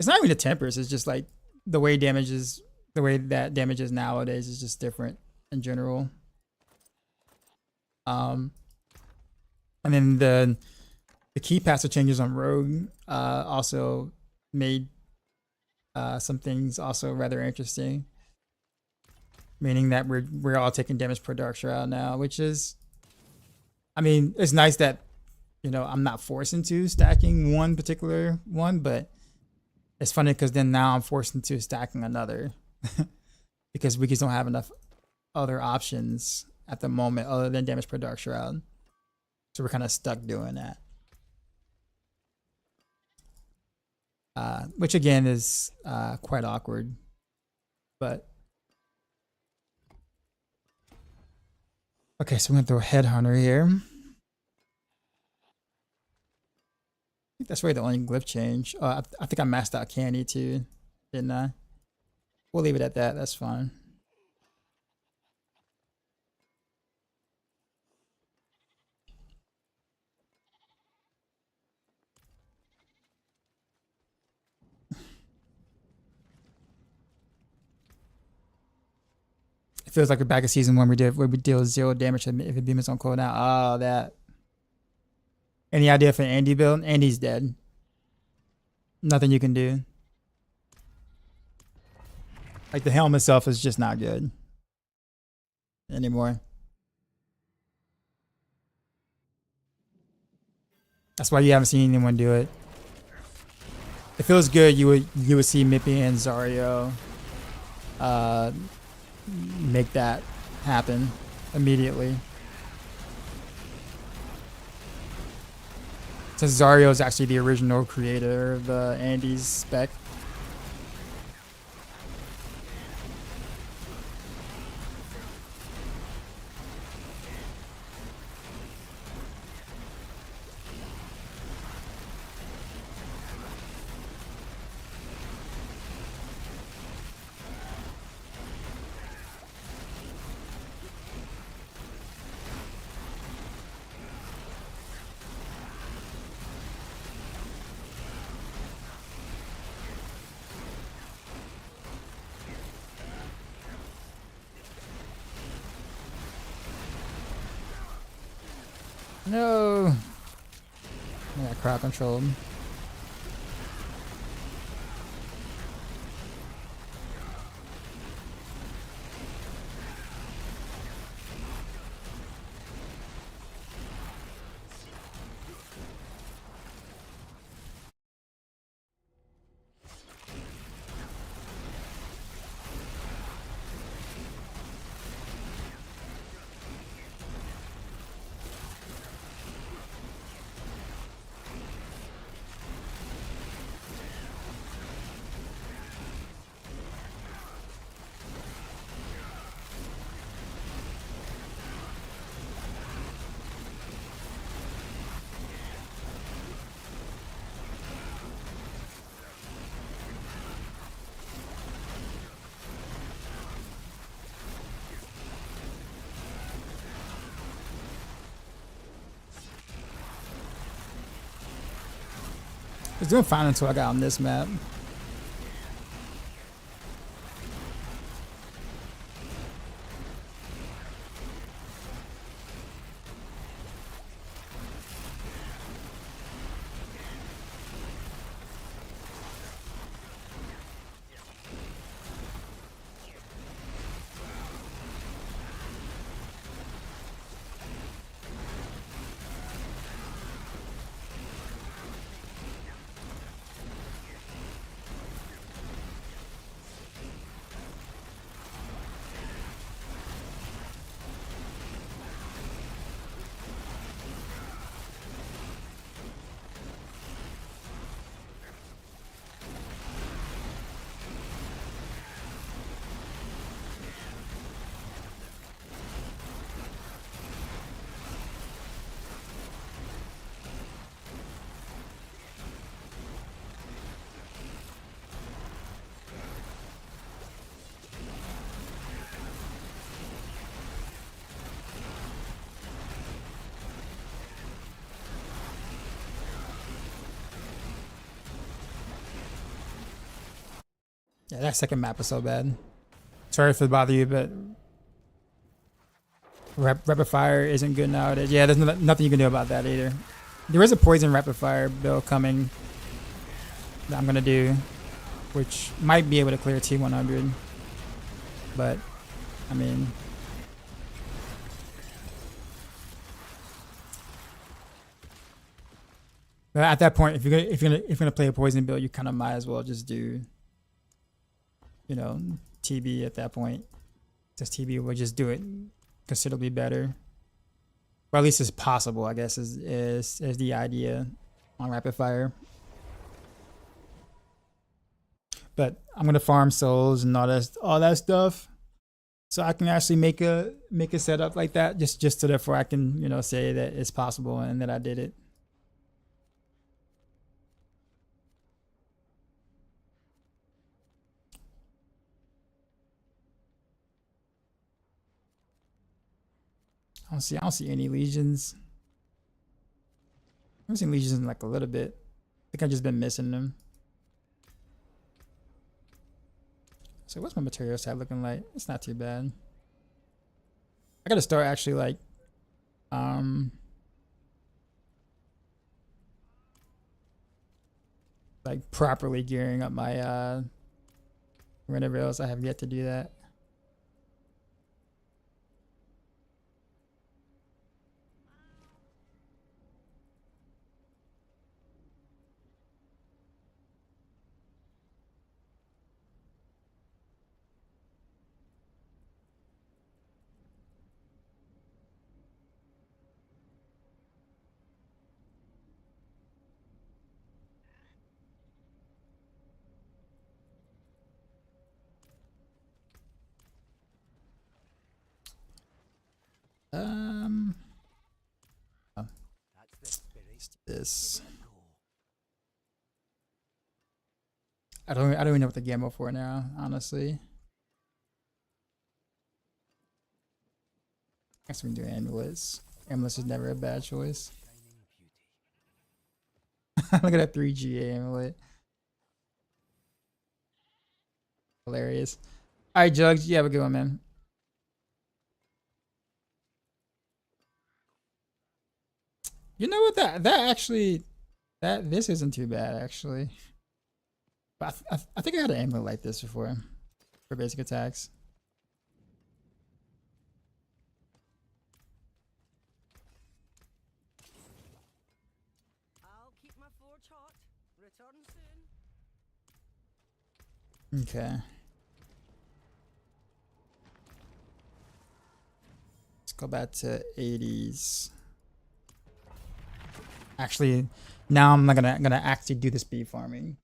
It's not even the tempers, it's just like the way that damage is nowadays is just different in general. And then the key passive changes on Rogue also made some things also rather interesting, meaning that we're all taking damage per dark shroud now, which is, I mean, it's nice that I'm not forced into stacking one particular one, but it's funny because then now I'm forced into stacking another because we just don't have enough other options at the moment other than damage per dark shroud, so we're kind of stuck doing that. Which again is quite awkward, but okay. So we're gonna throw a headhunter here. I think that's really the only glyph change. I think I maxed out candy too, didn't I? We'll leave it at that. That's fine. It feels like we're back in season 1 where we deal 0 damage if a beam is on cooldown. Oh, that. Any idea for Andy build? Andy's dead. Nothing you can do. Like the helm itself is just not good anymore. That's why you haven't seen anyone do it. If it feels good, you would see Mippy and Zario make that happen immediately. Since Zario is actually the original creator of the Andy's spec. No. Yeah, crowd controlled. I was doing fine until I got on this map. Yeah, that second map was so bad. Sorry if it bother you, but rapid fire isn't good nowadays. Yeah, there's nothing you can do about that either. There is a poison rapid fire build coming that I'm gonna do, which might be able to clear T100. But I mean, but at that point, if you're gonna play a poison build, you kind of might as well just do, you know, TB at that point. Just TB will just do it considerably better. Or at least it's possible, I guess, is the idea on rapid fire. But I'm gonna farm souls and all that stuff, so I can actually make a setup like that, just so therefore I can, you know, say that it's possible and that I did it. I don't see any legions. I haven't seen legions in like a little bit. I think I've just been missing them. So what's my material stat looking like? It's not too bad. I gotta start actually like properly gearing up my render rails. I have yet to do that. This. I don't even know what to gamble for now, honestly. I guess we can do amulets. Amulets is never a bad choice. Look at that 3G amulet. Hilarious. Alright, Jugs, you have a good one, man. You know what, that actually, this isn't too bad actually. But I think I had an amulet like this before for basic attacks. I'll keep my forge hot. Return soon. Okay. Let's go back to 80s. Actually, now I'm not gonna actually do the speed farming.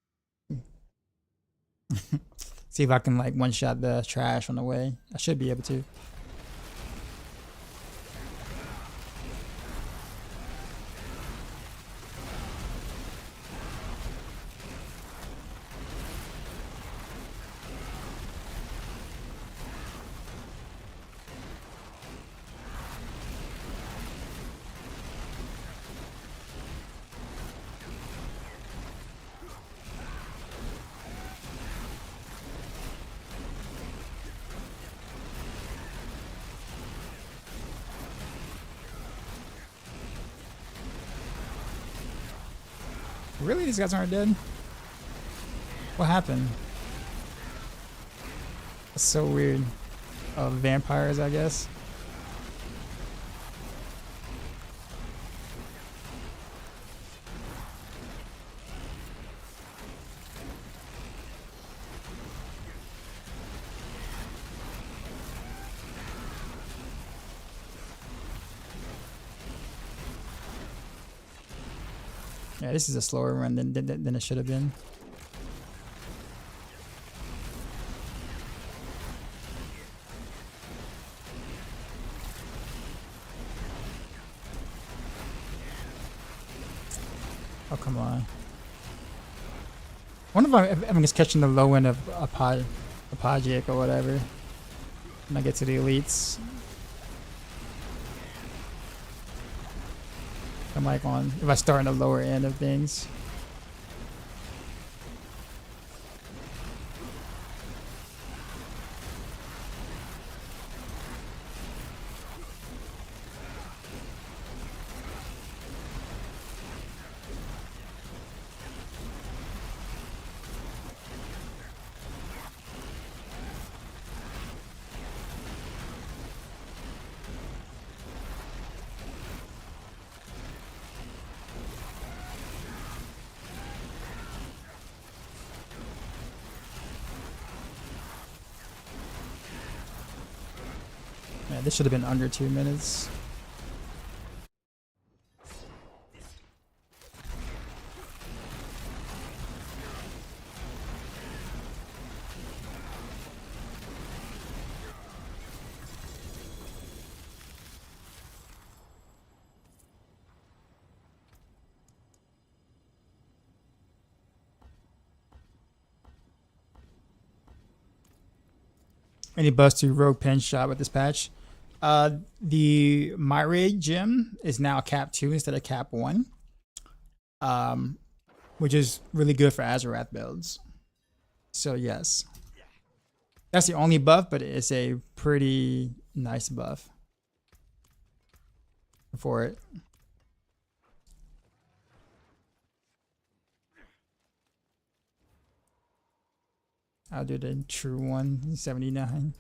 See if I can like one shot the trash on the way. I should be able to. Really? These guys aren't dead? What happened? That's so weird. Vampires, I guess. Yeah, this is a slower run than it should have been. Oh, come on. I wonder if I'm just catching the low end of a Apagic or whatever when I get to the elites. I'm like on, if I start in the lower end of things. Man, this should have been under 2 minutes. Any bust to rogue pen shot with this patch? The Myraid gem is now cap 2 instead of cap 1. Which is really good for Azarath builds. So yes. That's the only buff, but it's a pretty nice buff for it. I'll do the true one, 79.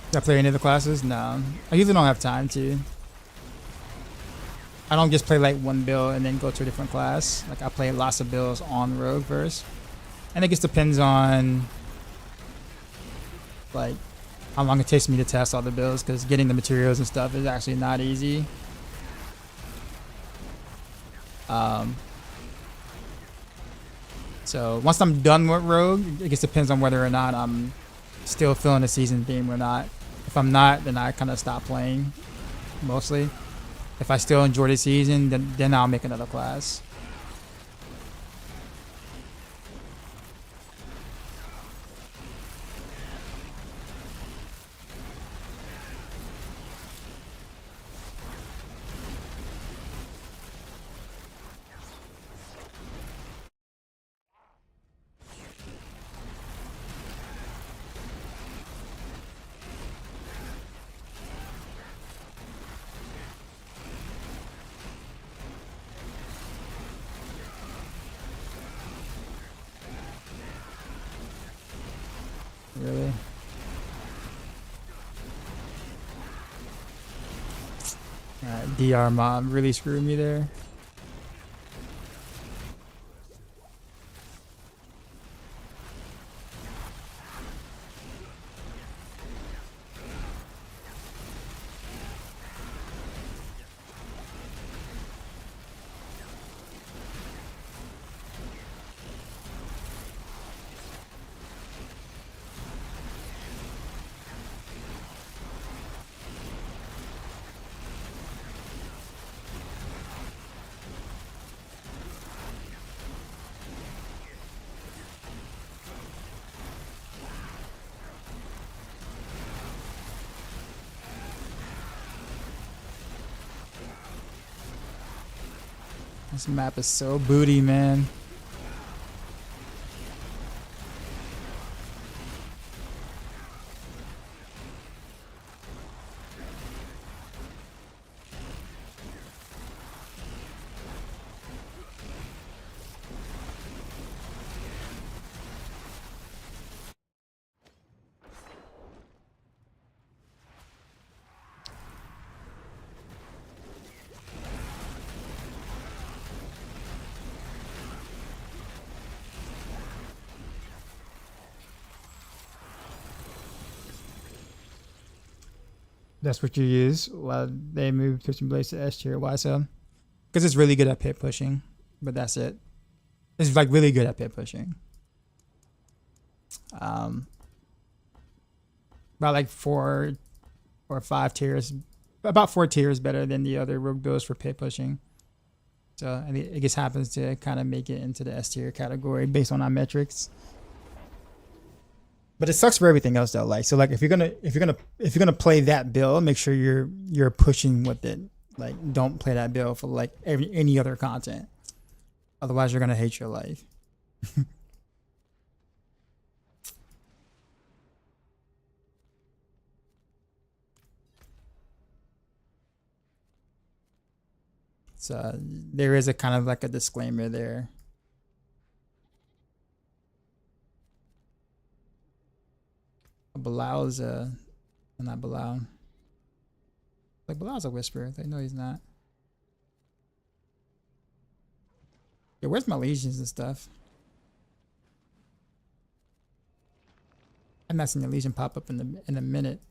Did I play any of the classes? No. I usually don't have time to. I don't just play like one build and then go to a different class. Like I play lots of builds on Rogue first. And it just depends on like how long it takes me to test all the builds, because getting the materials and stuff is actually not easy. So once I'm done with Rogue, it just depends on whether or not I'm still feeling the season theme or not. If I'm not, then I kind of stop playing mostly. If I still enjoy the season, then I'll make another class. Really? Alright, DR mob really screwed me there. This map is so booty, man. That's what you use while they move Twisting Blades to S tier. Why so? Because it's really good at pit pushing, but that's it. It's like really good at pit pushing. About like 4 or 5 tiers, about 4 tiers better than the other rogue builds for pit pushing. So I mean, it just happens to kind of make it into the S tier category based on our metrics. But it sucks for everything else though. Like so, like if you're gonna play that build, make sure you're pushing with it. Like don't play that build for like any other content. Otherwise, you're gonna hate your life. So there is a kind of like a disclaimer there. Bilal's not Bilal. Like Bilal's a whisperer. They know he's not. Yeah, where's my legions and stuff? I'm not seeing the legion pop up in a minute.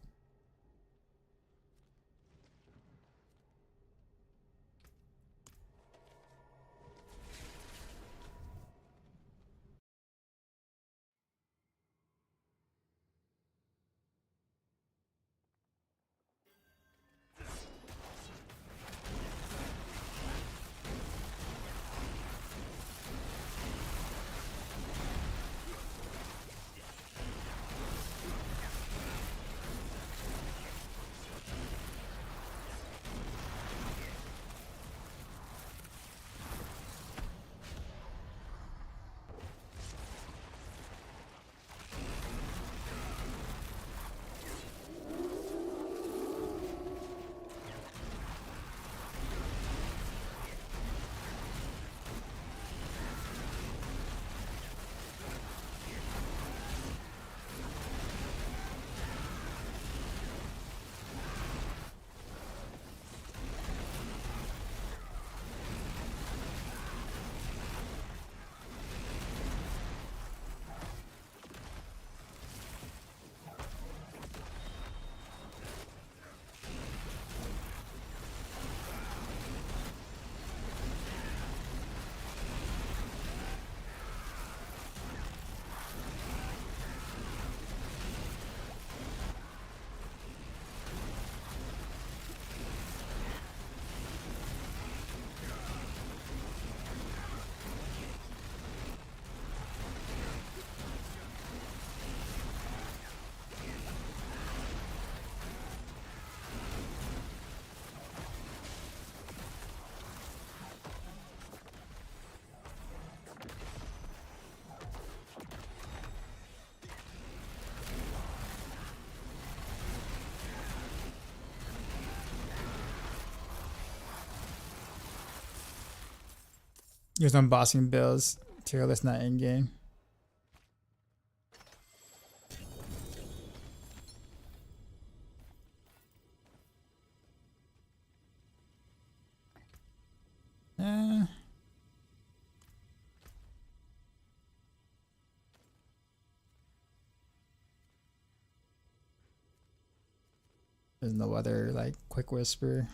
Use on bossing builds. Tier list not in game. Eh. There's no other like quick whisper.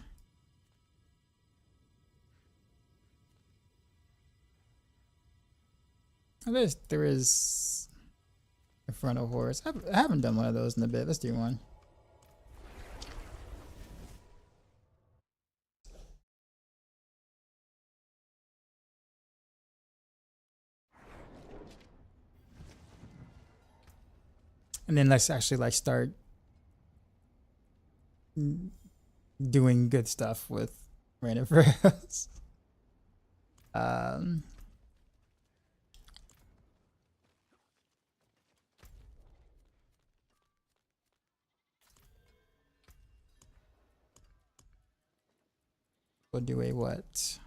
There is a frontal horse. I haven't done one of those in a bit. Let's do one. And then let's actually like start doing good stuff with random prayers. um we'll do a what?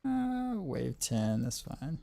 Wave 10, that's fine.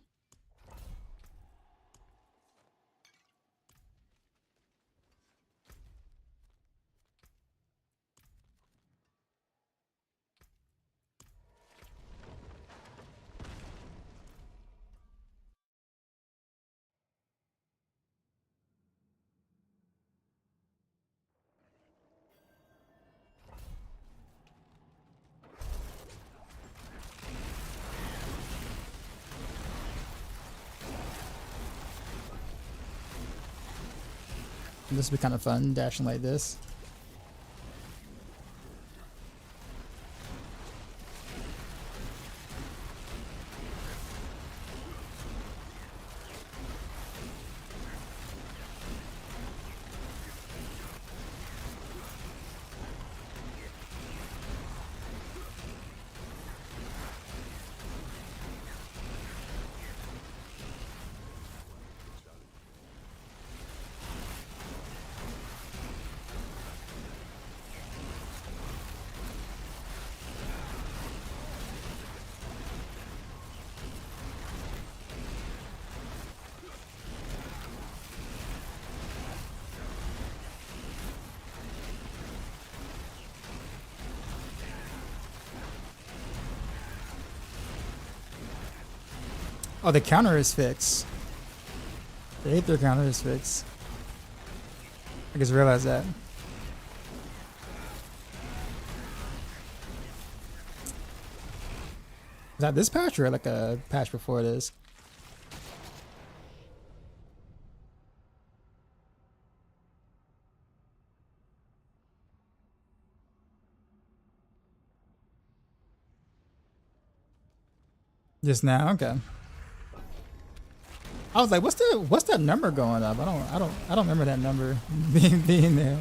This would be kind of fun, dashing like this. Oh, the counter is fixed. They hate their counter is fixed. I just realized that. Is that this patch or like a patch before this? Just now, okay. I was like, what's that number going up? I don't remember that number being there.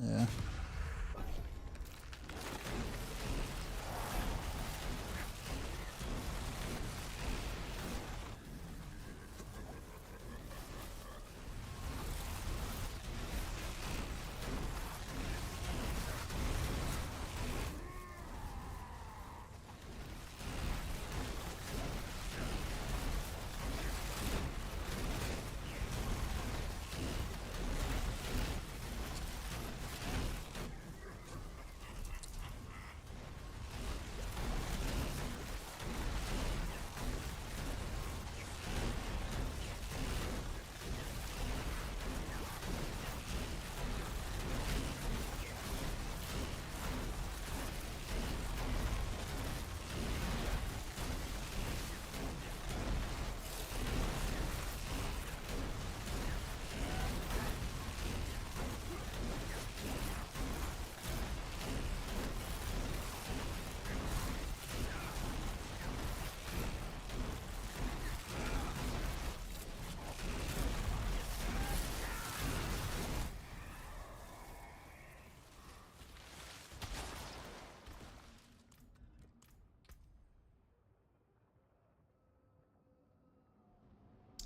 Yeah.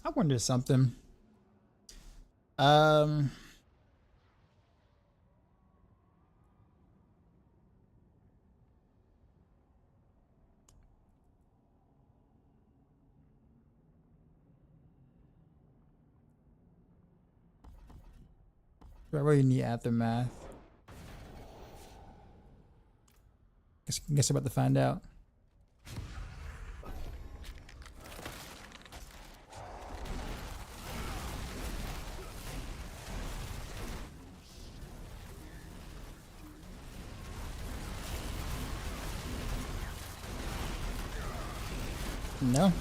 I wonder something. Um, do I really need aftermath? Guess I'm about to find out. No.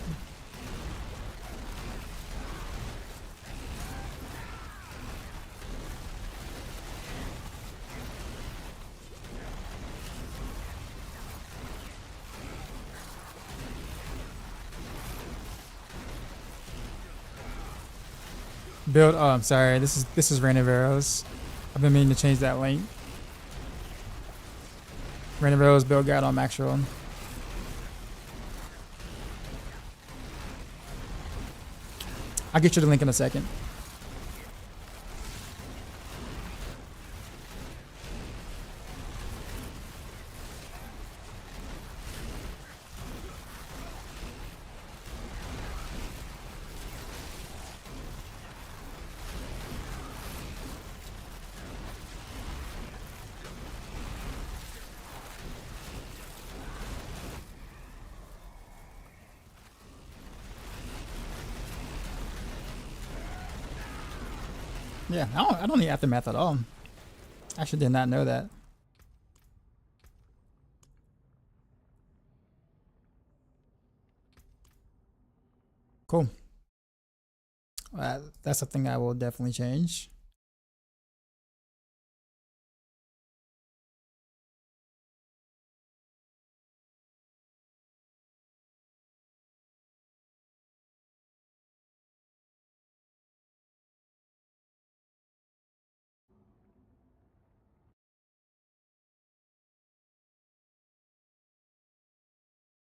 Build. Oh, I'm sorry. This is Rain of Arrows. I've been meaning to change that link. Rain of Arrows build guide on maxroll. I'll get you the link in a second. Yeah, I don't need aftermath at all. I actually did not know that. Cool. That's something I will definitely change.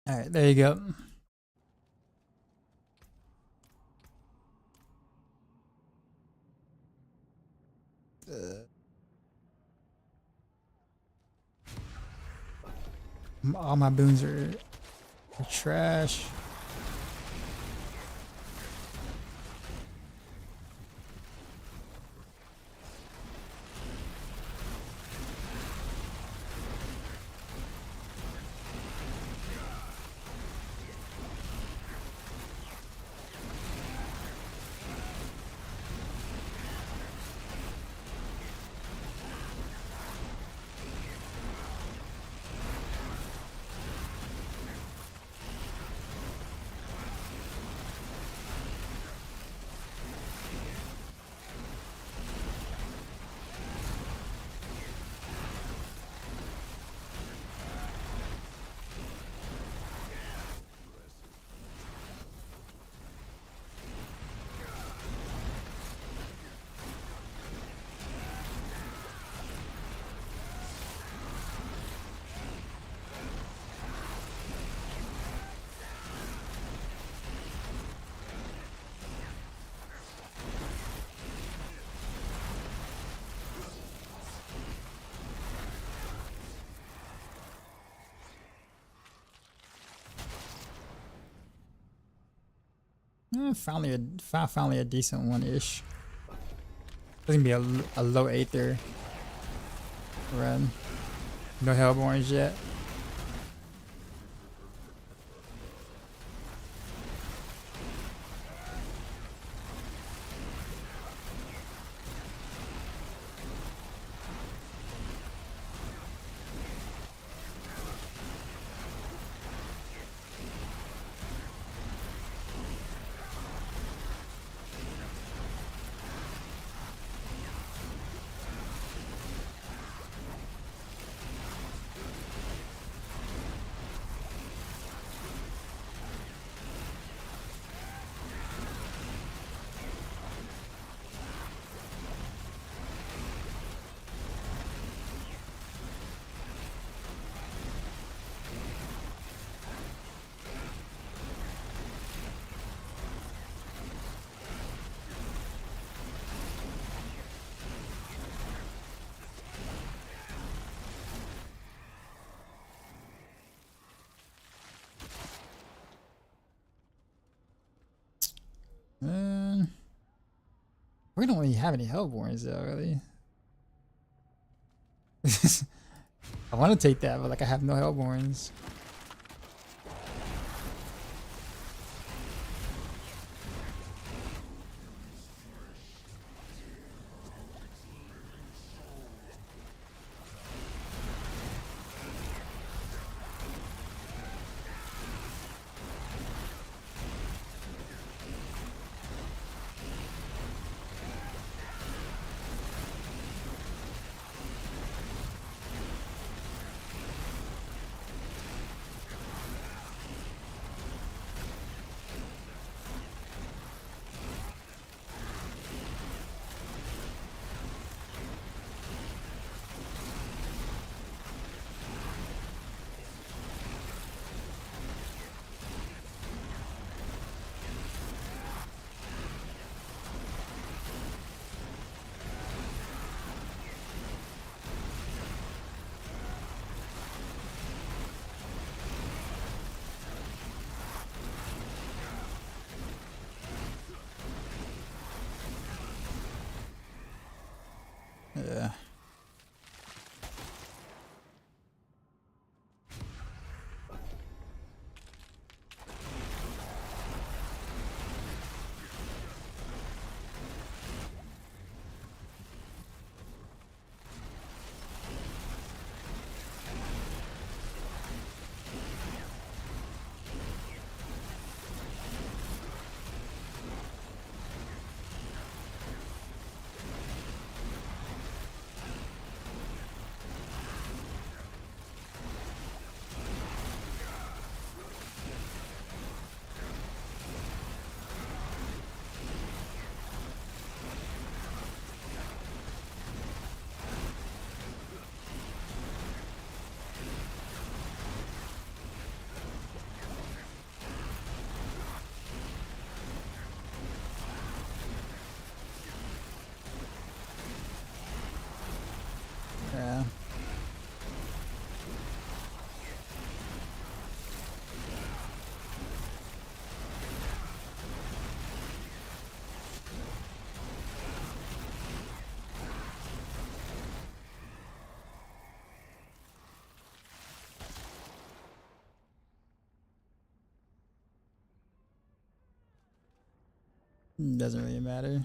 All right, there you go. All my boons are trash. Finally a decent one ish. It's gonna be a low aether run. No Hellborns yet. Uh, we don't really have any Hellborns though, really. I want to take that, but like I have no Hellborns. Yeah. Yeah. Doesn't really matter.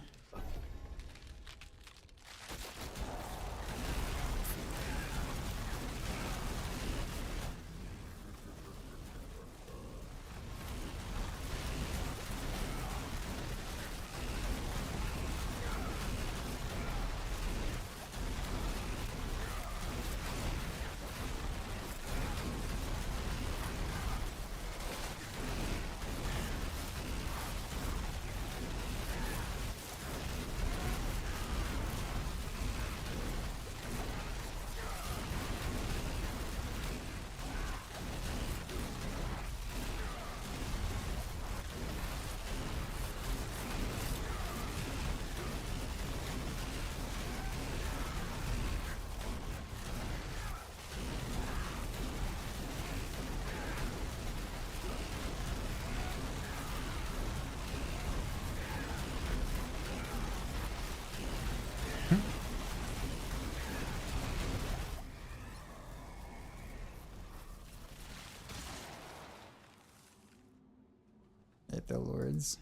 Hit the lords.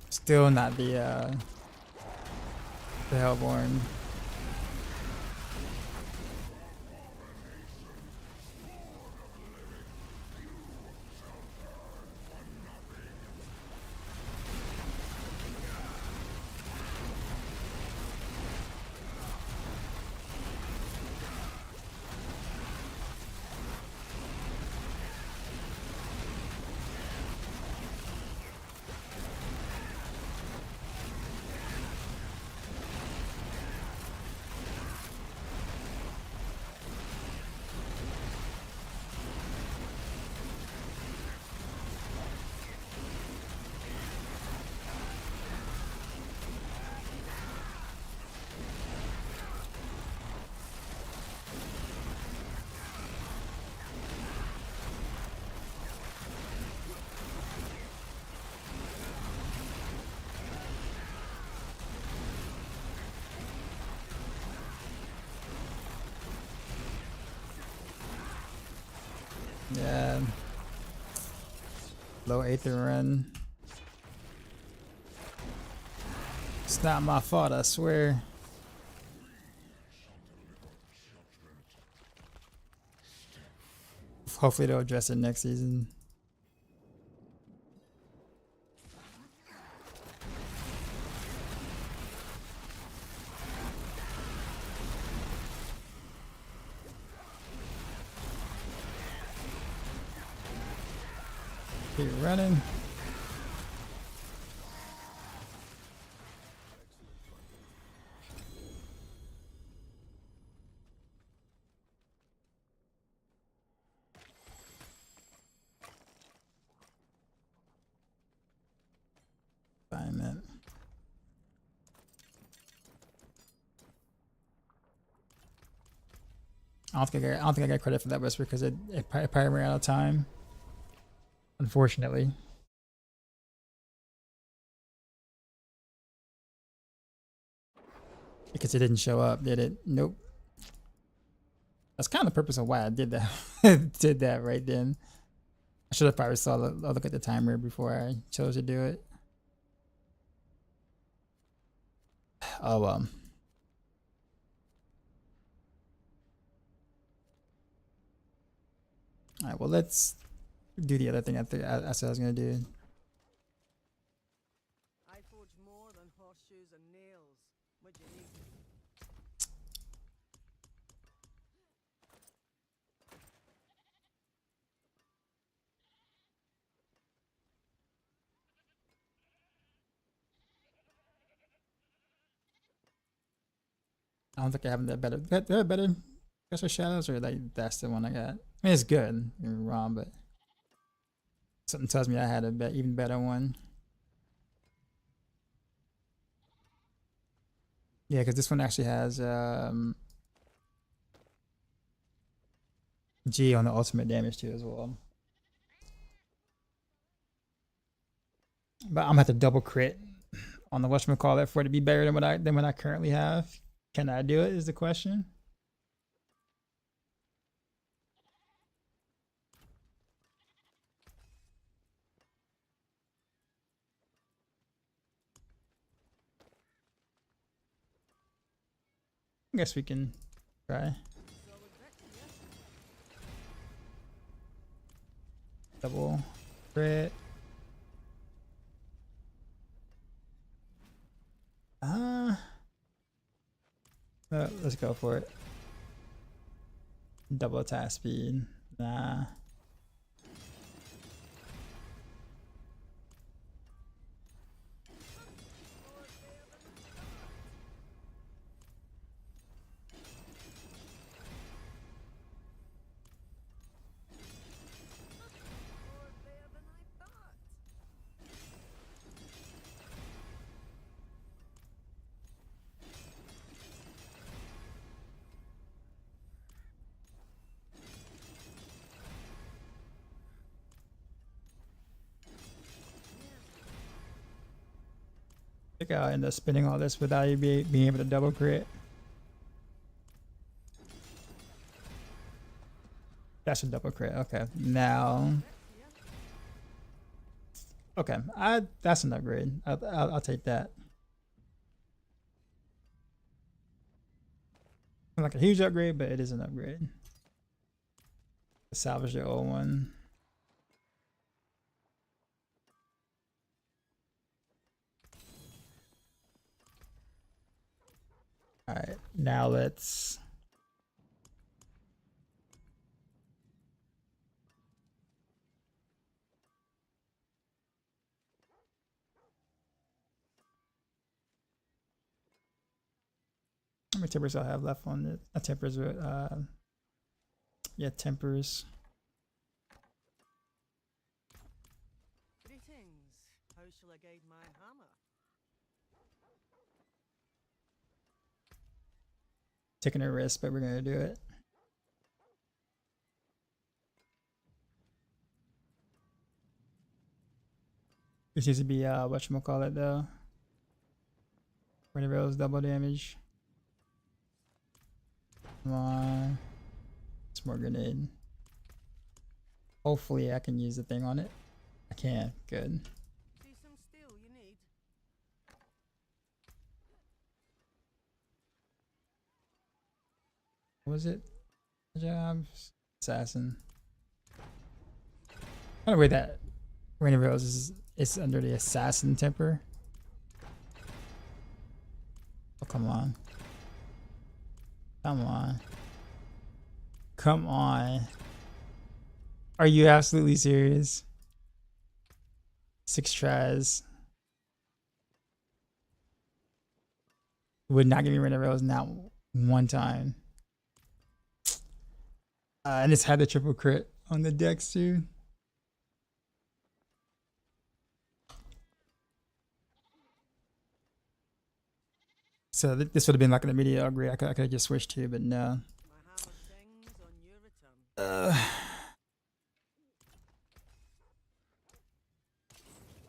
Still not the Hellborn. slow Aether run. It's not my fault, I swear. Hopefully they'll address it next season. Keep running. Refinement. I don't think I got credit for that whisper because it probably ran out of time. Unfortunately. Because it didn't show up, did it? Nope. That's kind of the purpose of why I did that. Did that right then. I should have probably saw look at the timer before I chose to do it. Oh well. All right. Well, let's do the other thing I said I was gonna do. I forge more than horseshoes and nails. What do you need? I don't think I have that better. There are better special shadows, or like that's the one I got. I mean, it's good. Don't get me wrong, but something tells me I had a even better one. Yeah, because this one actually has G on the ultimate damage too as well. But I'm gonna have to double crit on the whatchamacallit for it to be better than what I currently have. Can I do it is the question. I guess we can try. Double crit. Let's go for it. Double attack speed. Nah. More there than I thought. I think I'll end up spinning all this without you being able to double crit. That's a double crit. Okay, now. Okay, that's an upgrade. I'll take that. Not like a huge upgrade, but it is an upgrade. Salvage the old one. All right, now let's. How many tempers I have left on it? Tempers with yeah, tempers. Greetings. How shall I guide my hammer? Taking a risk, but we're gonna do it. This used to be whatchamacallit though. Whenever it was double damage. Come on. It's more grenade. Hopefully I can use the thing on it. I can. Good. See some steel you need? What was it? Job assassin. By the way, that Rain of Roses is under the assassin temper. Oh, come on. Come on. Come on. Are you absolutely serious? 6 tries. Would not give me Rain of Roses not one time. And it's had the triple crit on the decks too. So this would have been like an immediate upgrade. I could have just switched to, but no. My hammer sings on your return.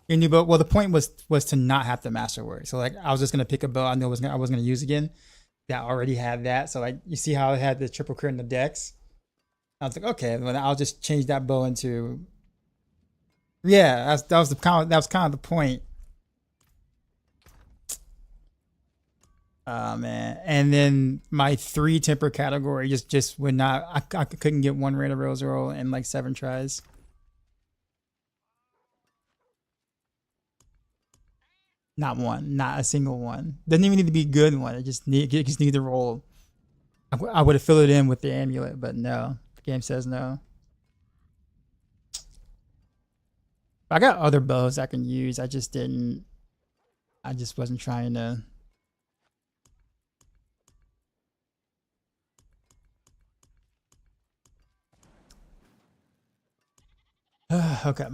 Your new bow. Well, the point was to not have to masterwork. So like I was just gonna pick a bow I know I wasn't gonna use again. That already had that. So like you see how it had the triple crit in the decks. I was like, okay, well I'll just change that bow into. Yeah, that was kind of the point. Oh man, and then my 3 temper category just would not. I couldn't get 1 Rain of Rose roll in like 7 tries. Not one, not a single one. Doesn't even need to be a good one. It just need to roll. I would have filled it in with the amulet, but no. The game says no. I got other bows I can use. I just didn't. I just wasn't trying to. Okay.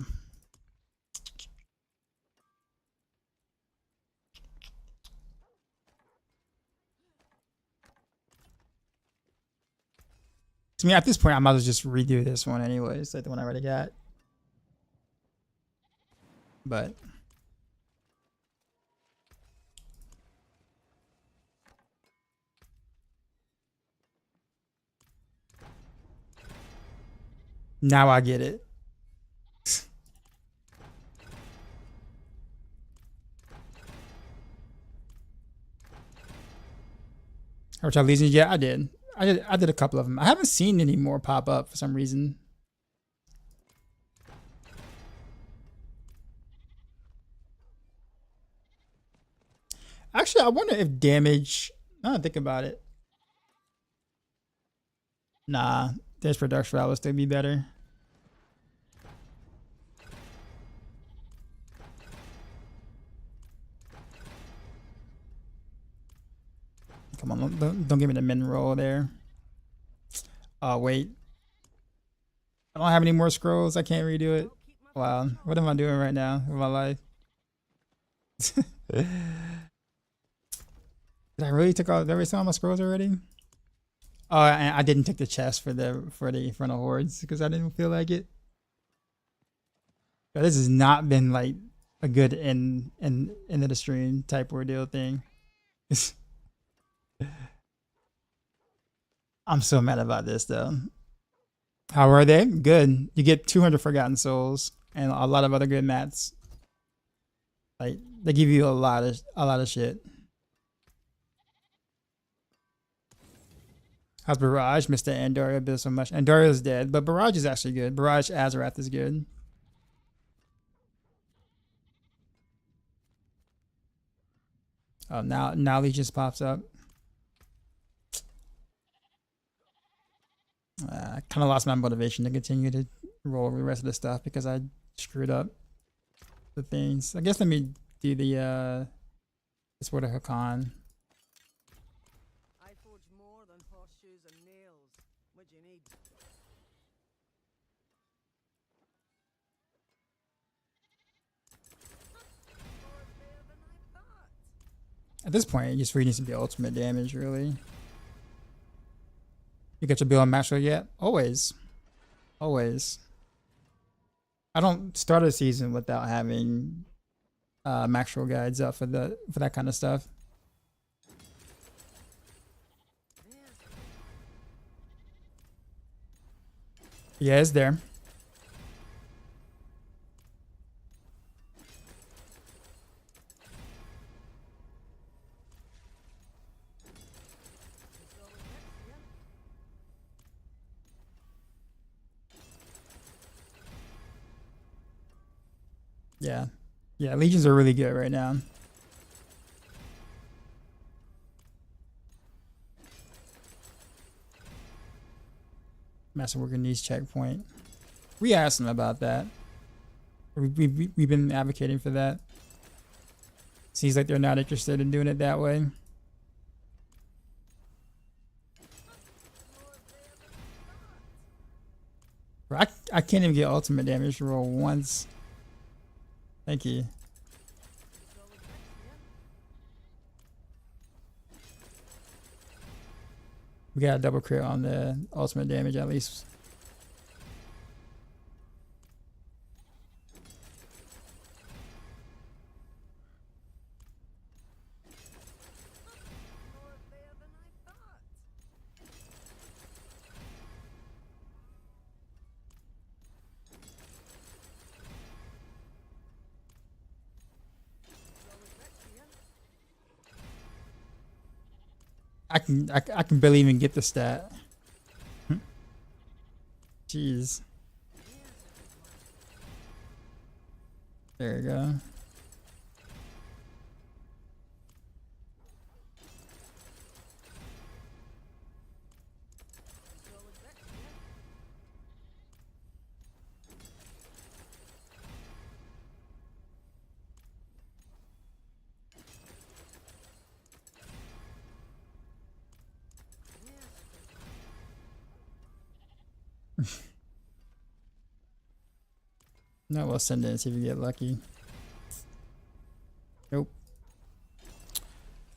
To me, at this point, I might as well just redo this one anyways, like the one I already got. But now I get it. Which I leased? Yeah, I did. I did a couple of them. I haven't seen any more pop up for some reason. Actually, I wonder if damage. Now I think about it. Nah, this production route would still be better. Come on, don't give me the min roll there. Oh wait, I don't have any more scrolls. I can't redo it. Wow, what am I doing right now with my life? Did I really took all every all my scrolls already? Oh, and I didn't take the chest for the Infernal Hordes because I didn't feel like it. But this has not been like a good end of the stream type ordeal thing. I'm so mad about this though. How are they? Good. You get 200 Forgotten Souls and a lot of other good mats. Like they give you a lot of shit. How's Barrage? Mr. Andoria bit so much. Andoria's dead, but Barrage is actually good. Barrage Azarath is good. Oh, now he just pops up. I kind of lost my motivation to continue to roll the rest of the stuff because I screwed up the things. I guess let me do the Sword of Hakan. I forge more than horseshoes and nails. What do you need? More there than I thought. At this point, it just really needs to be ultimate damage, really. You got your bill on maxroll yet? Always. Always. I don't start a season without having maxroll guides up for that kind of stuff. Yeah, it's there. Yeah. Yeah, legions are really good right now. Masterworking needs checkpoint. We asked them about that. We've been advocating for that. Seems like they're not interested in doing it that way. Bro, I can't even get ultimate damage roll once. Thank you. We got a double crit on the ultimate damage at least. More there than I thought. I can barely even get the stat. Jeez. There you go. No, we'll send it and see if we get lucky. Nope.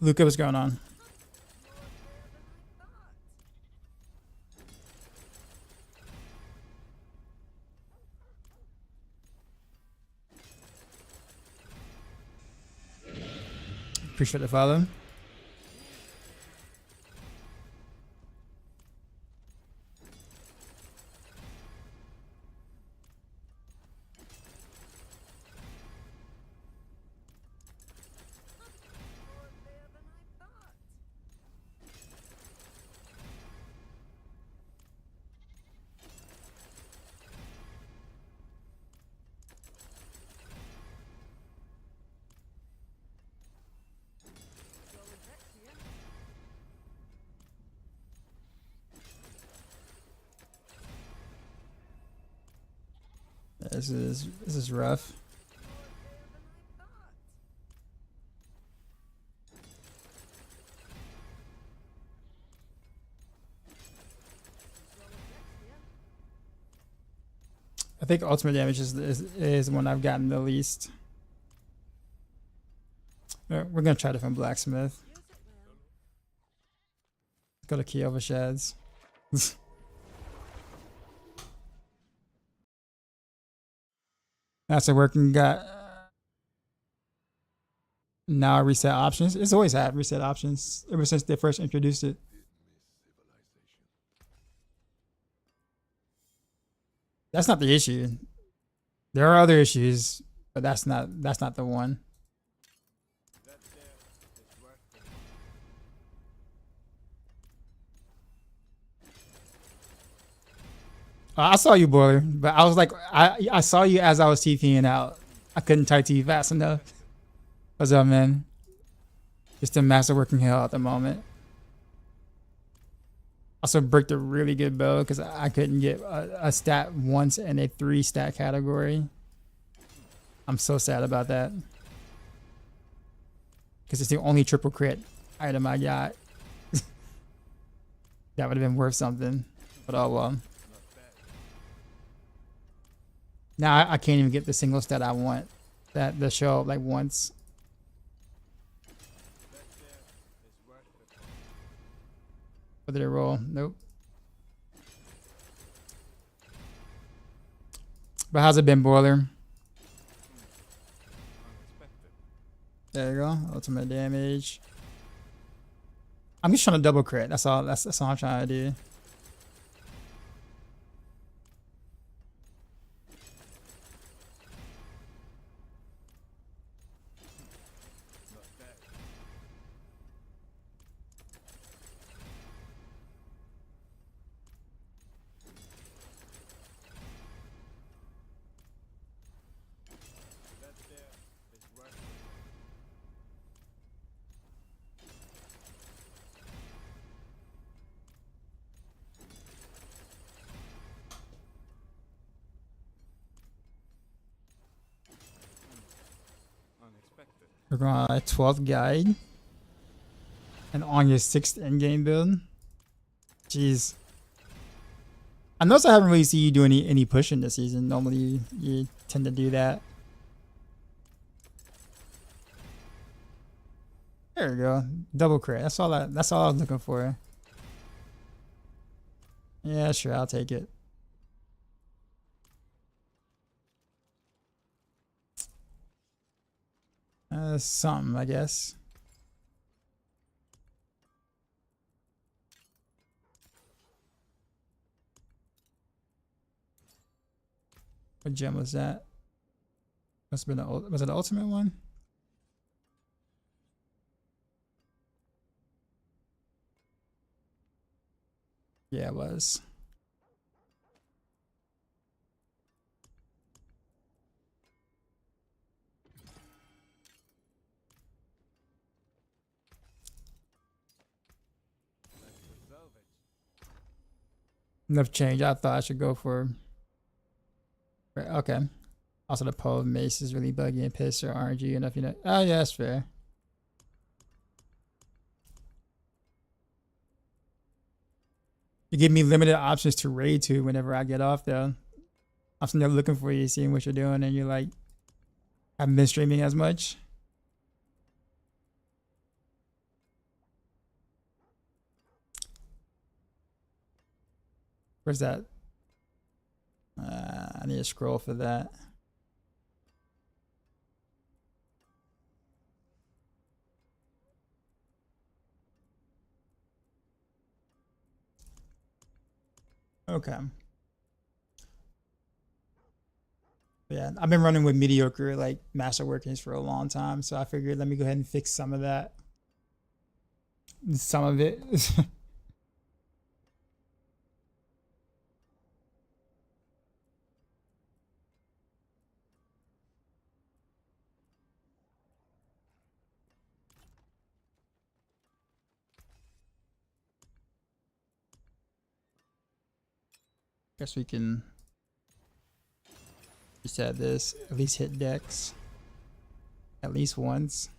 Luca, what's going on? Appreciate the follow. This is rough. I think ultimate damage is one I've gotten the least. We're gonna try different blacksmith. Let's go to Kiev Sheds. Masterworking got now reset options. It's always had reset options ever since they first introduced it. That's not the issue. There are other issues, but that's not the one. I saw you, boiler, but I was like, I saw you as I was TPing out. I couldn't type to you fast enough. What's up, man? Just a masterworking hell at the moment. Also bricked a really good bow because I couldn't get a stat once in a 3 stat category. I'm so sad about that. Because it's the only triple crit item I got. That would have been worth something. But oh well. Now I can't even get the single stat I want. That the show up like once. What did it roll? Nope. But how's it been, boiler? There you go. Ultimate damage. I'm just trying to double crit. That's all. That's all I'm trying to do. We're going on a 12th guide. And on your 6th endgame build. Jeez. I noticed I haven't really seen you do any pushing this season. Normally you tend to do that. There we go. Double crit. That's all I was looking for. Yeah, sure, I'll take it. Something, I guess. What gem was that? Must have been was it the ultimate one? Yeah, it was. Enough change. I thought I should go for. Okay. Also, the Poe of Mace is really buggy and piss or RNG enough, you know. Oh, yeah, that's fair. You give me limited options to raid to whenever I get off, though. I'm still looking for you, seeing what you're doing, and you're like, haven't been streaming as much. Where's that? I need to scroll for that. Okay. Yeah, I've been running with mediocre like Masterworkings for a long time, so I figured let me go ahead and fix some of that. Some of it. Guess we can reset this. At least hit decks. At least once.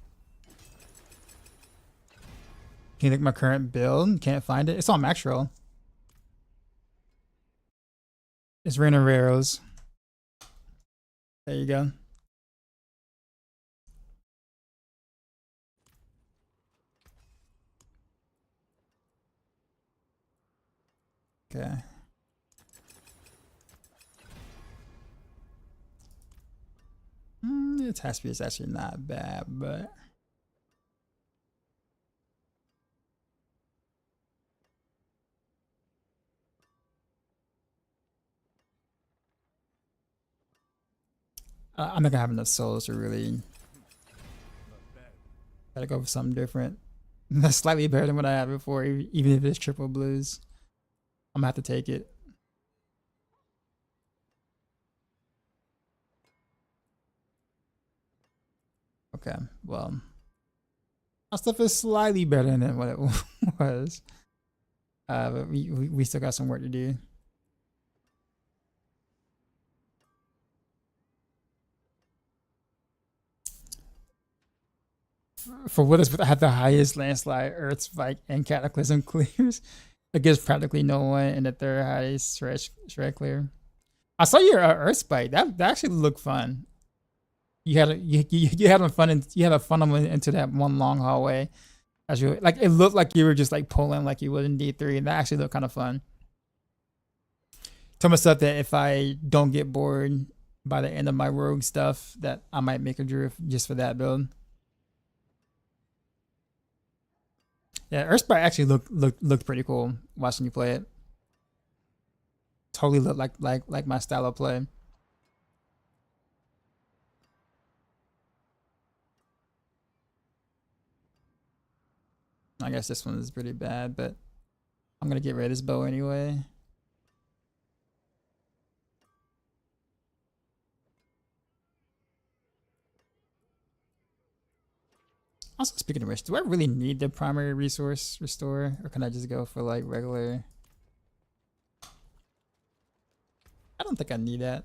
Can you look at my current build? Can't find it. It's on maxroll. It's random raros. There you go. Okay. Its Haspy is actually not bad, but I'm not gonna have enough souls to really. Gotta go for something different. That's slightly better than what I had before, even if it's triple blues. I'm gonna have to take it. Okay, well, our stuff is slightly better than what it was. But we still got some work to do. For what is had the highest landslide, Earth Spike, and Cataclysm clears against practically no one in the third highest shred clear. I saw your Earth Spike. That actually looked fun. You had you had a fun into that one long hallway. As you like, it looked like you were just like pulling like you would in D3, and that actually looked kind of fun. Told myself that if I don't get bored by the end of my rogue stuff, that I might make a drift just for that build. Yeah, Earthspite actually looked pretty cool watching you play it. Totally looked like my style of play. I guess this one is pretty bad, but I'm gonna get rid of this bow anyway. Also, speaking of which, do I really need the primary resource restore, or can I just go for like regular? I don't think I need that.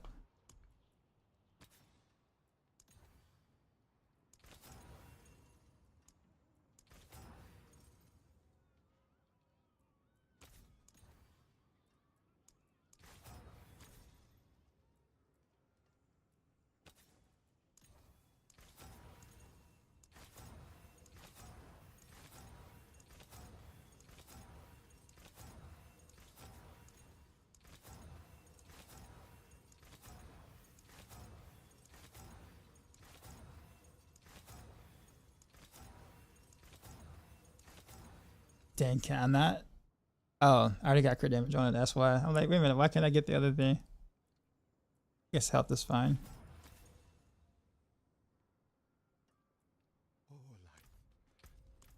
Dang, can I not? Oh, I already got crit damage on it. That's why. I'm like, wait a minute. Why can't I get the other thing? Guess health is fine. Oh, life.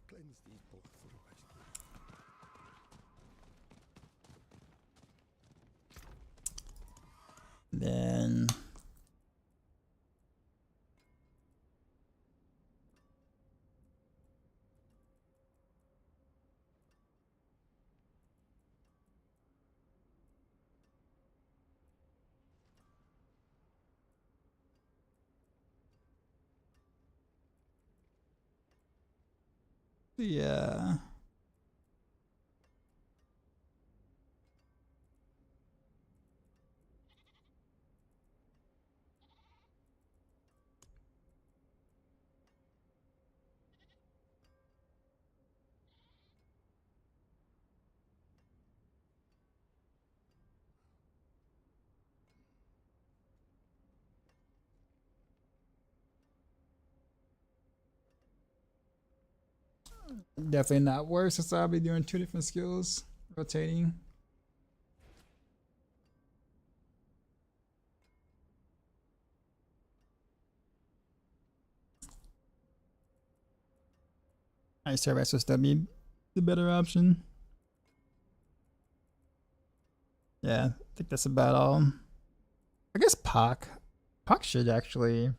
Cleanse these both through. Then yeah. Definitely not worse since I'll be doing 2 different skills, rotating. I Cerberus will still be the better option. Yeah, I think that's about all. I guess Pac. Pac should actually.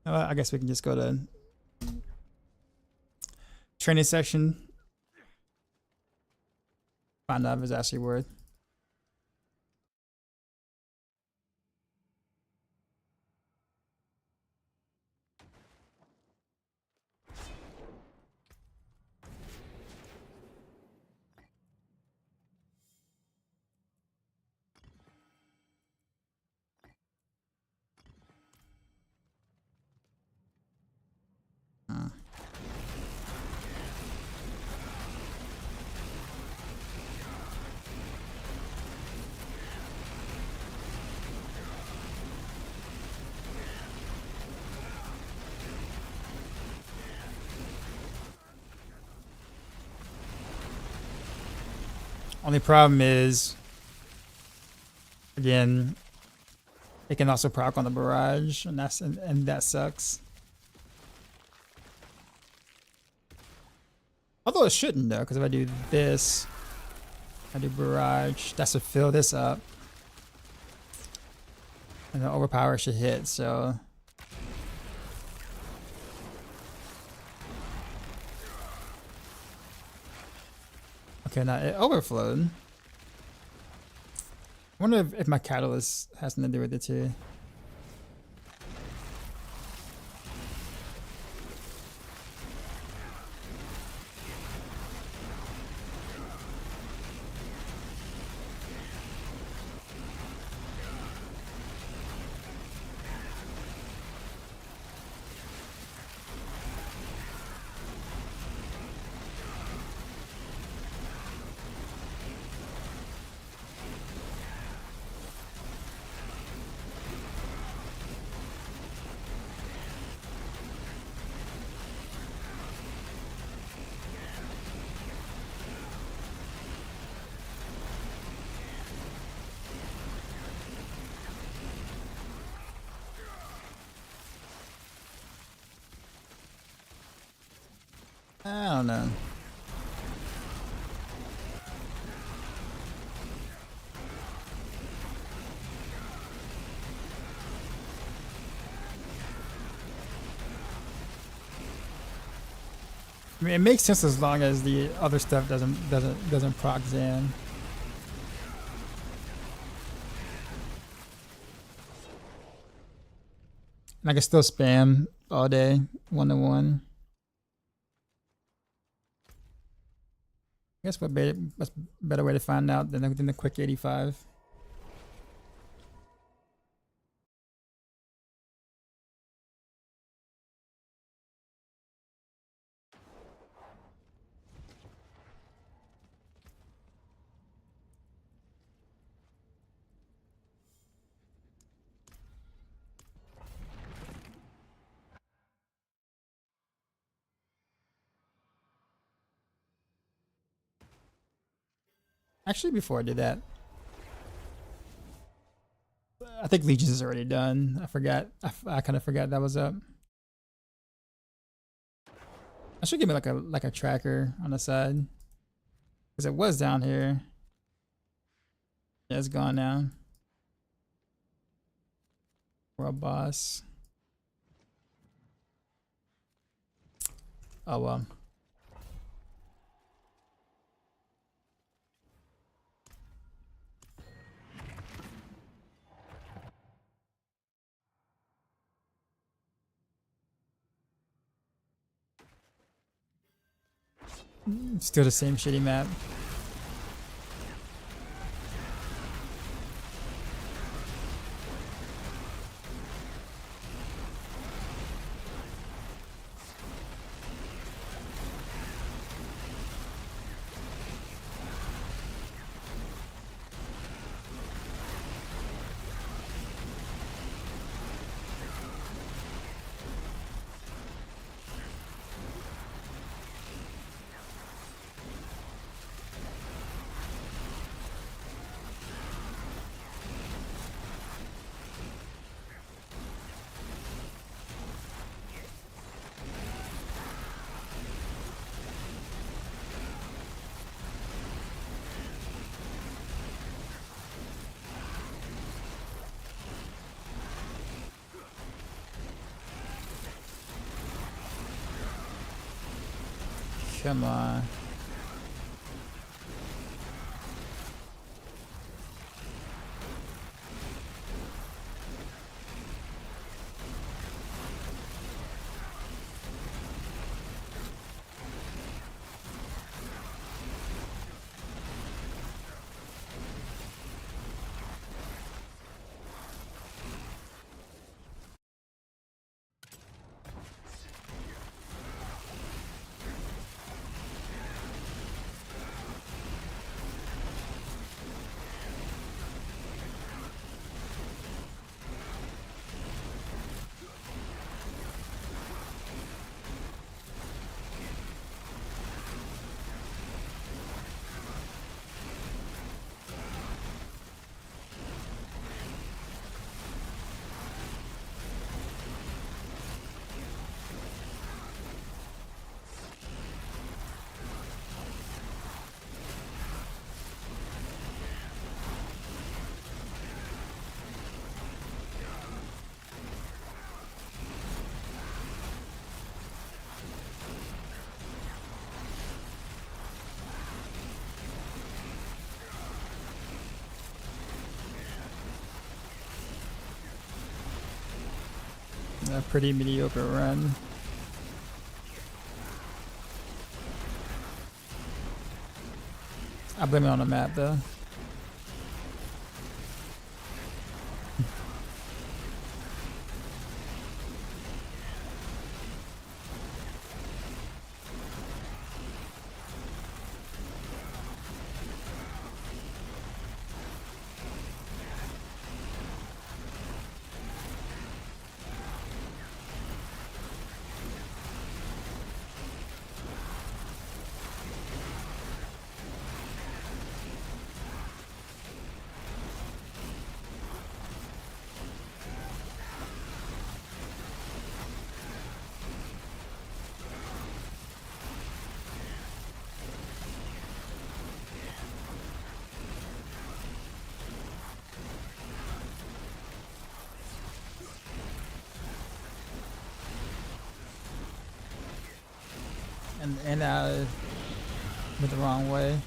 I guess we can just go to training section. Find out if it's actually worth. Only problem is, again, it can also proc on the barrage, and that sucks. Although it shouldn't though, because if I do this, I do barrage, that's to fill this up, and the overpower should hit. So okay, now it overflowed. I wonder if my catalyst has something to do with it too. I don't know. I mean, it makes sense as long as the other stuff doesn't proc Zan. And I can still spam all day, 1-to-1. I guess what's a better way to find out than the quick 85. Actually, before I did that, I think Legions is already done. I forgot. I kind of forgot that was up. I should give me like a tracker on the side because it was down here. Yeah, it's gone now. World boss. Oh well. Still the same shitty map. Come on. A pretty mediocre run. I blame it on the map though. And I went the wrong way.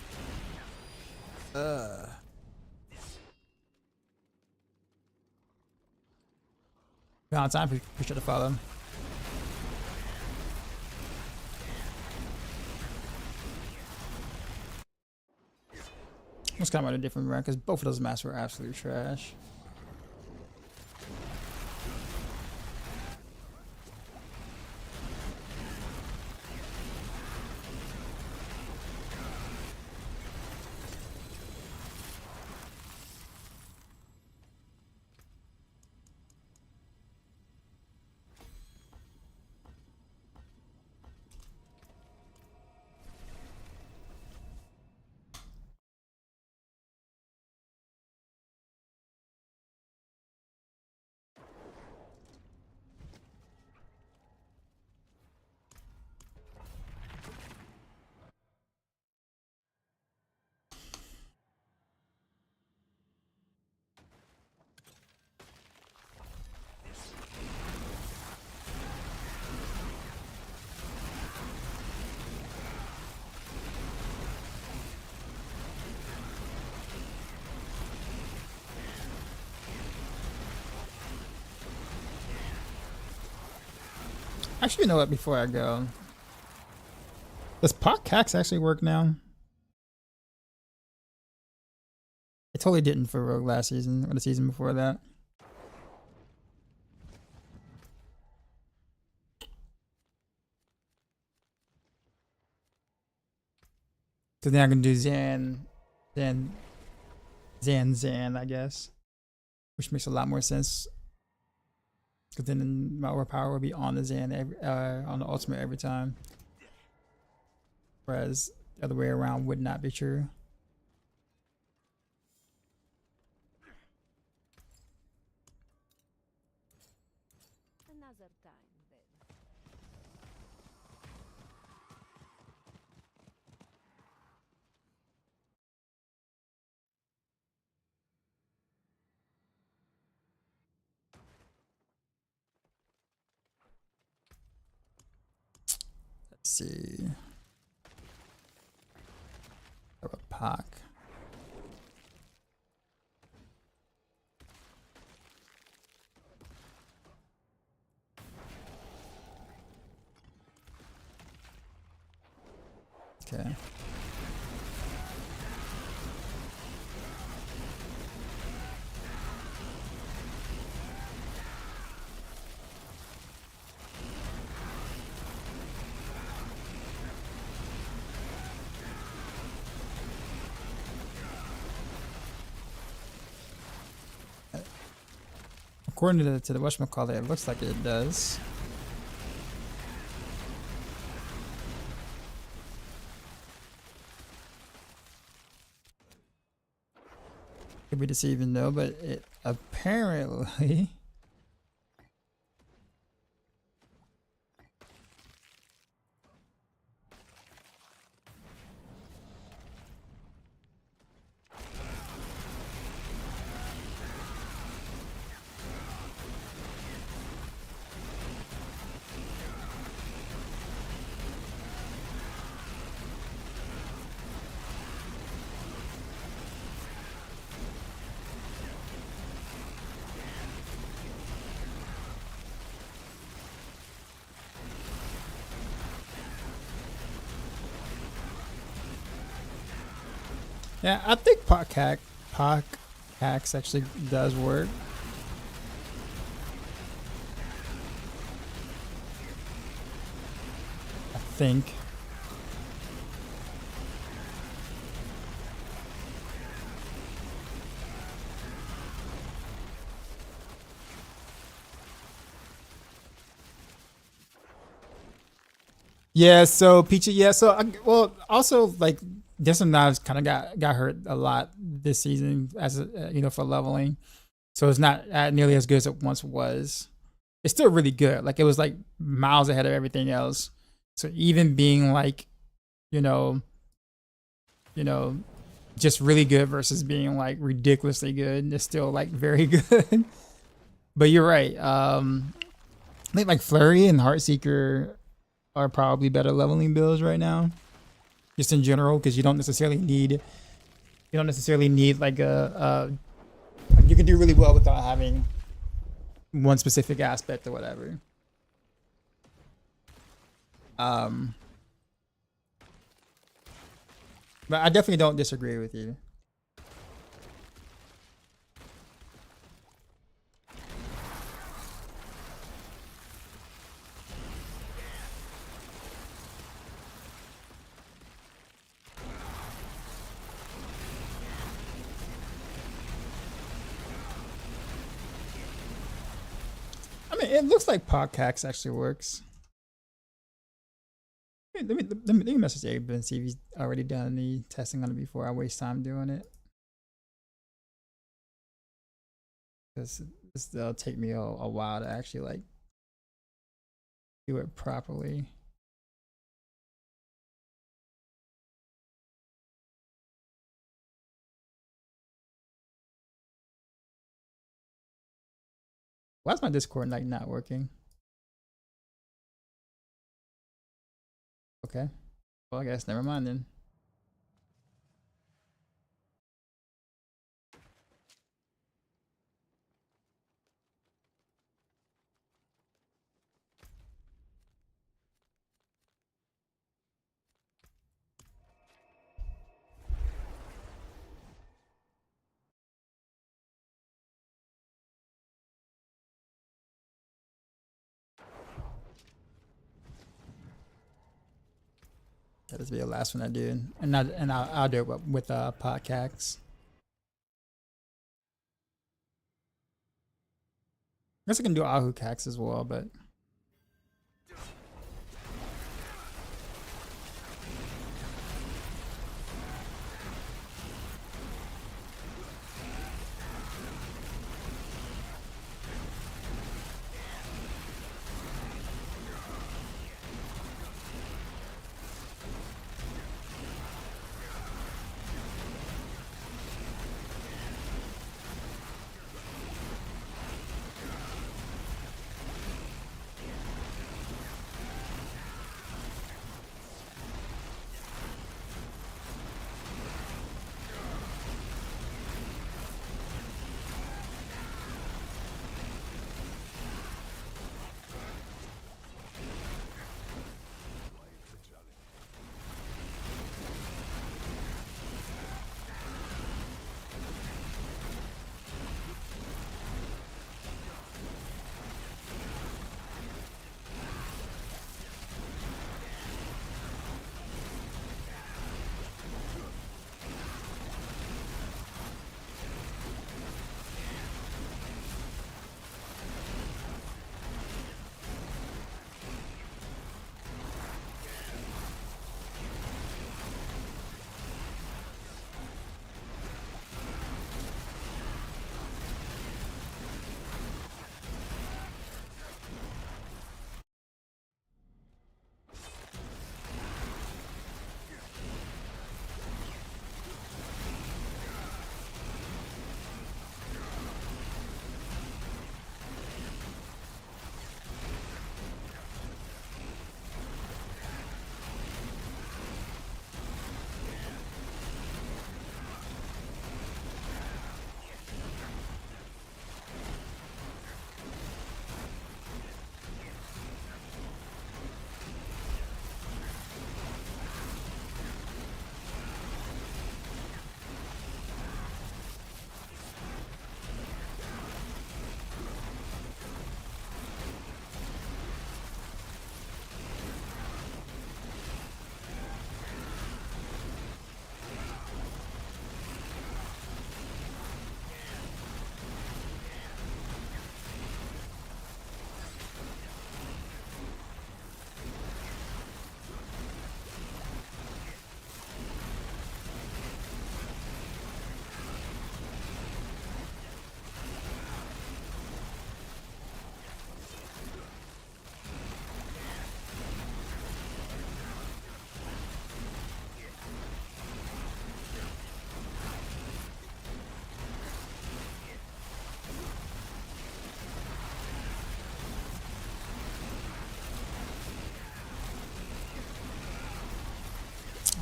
Found time for sure to follow. It's kind of a different run because both of those maps were absolute trash. Actually, you know what? Before I go, does pot cax actually work now? It totally didn't for Rogue last season or the season before that. So then I can do Zan, I guess, which makes a lot more sense. Because then my overpower would be on the Zan on the ultimate every time, whereas the other way around would not be true. Another time, then. Let's see. Have a Pac. Okay. According to the whatchamacallit, it looks like it does. Could be deceiving though, but it apparently yeah, I think Pac hacks actually does work. I think. Yeah, so Peachy, yeah, so well, also like Destin Knives kind of got hurt a lot this season as for leveling, so it's not nearly as good as it once was. It's still really good, like it was like miles ahead of everything else. So even being like, you know, you know, just really good versus being like ridiculously good, it's still like very good. But you're right. I think like Flurry and Heartseeker are probably better leveling builds right now, just in general, because you don't necessarily need like like you can do really well without having one specific aspect or whatever. Um, but I definitely don't disagree with you. I mean, it looks like Podcasts actually works. Let me message Abe and see if he's already done any testing on it before I waste time doing it. Because it'll take me a while to actually like do it properly. Why is my Discord like not working? Okay. Well, I guess never mind then. This will be the last one I do, and I'll do it with podcasts. I guess I can do Ahu Cax as well, but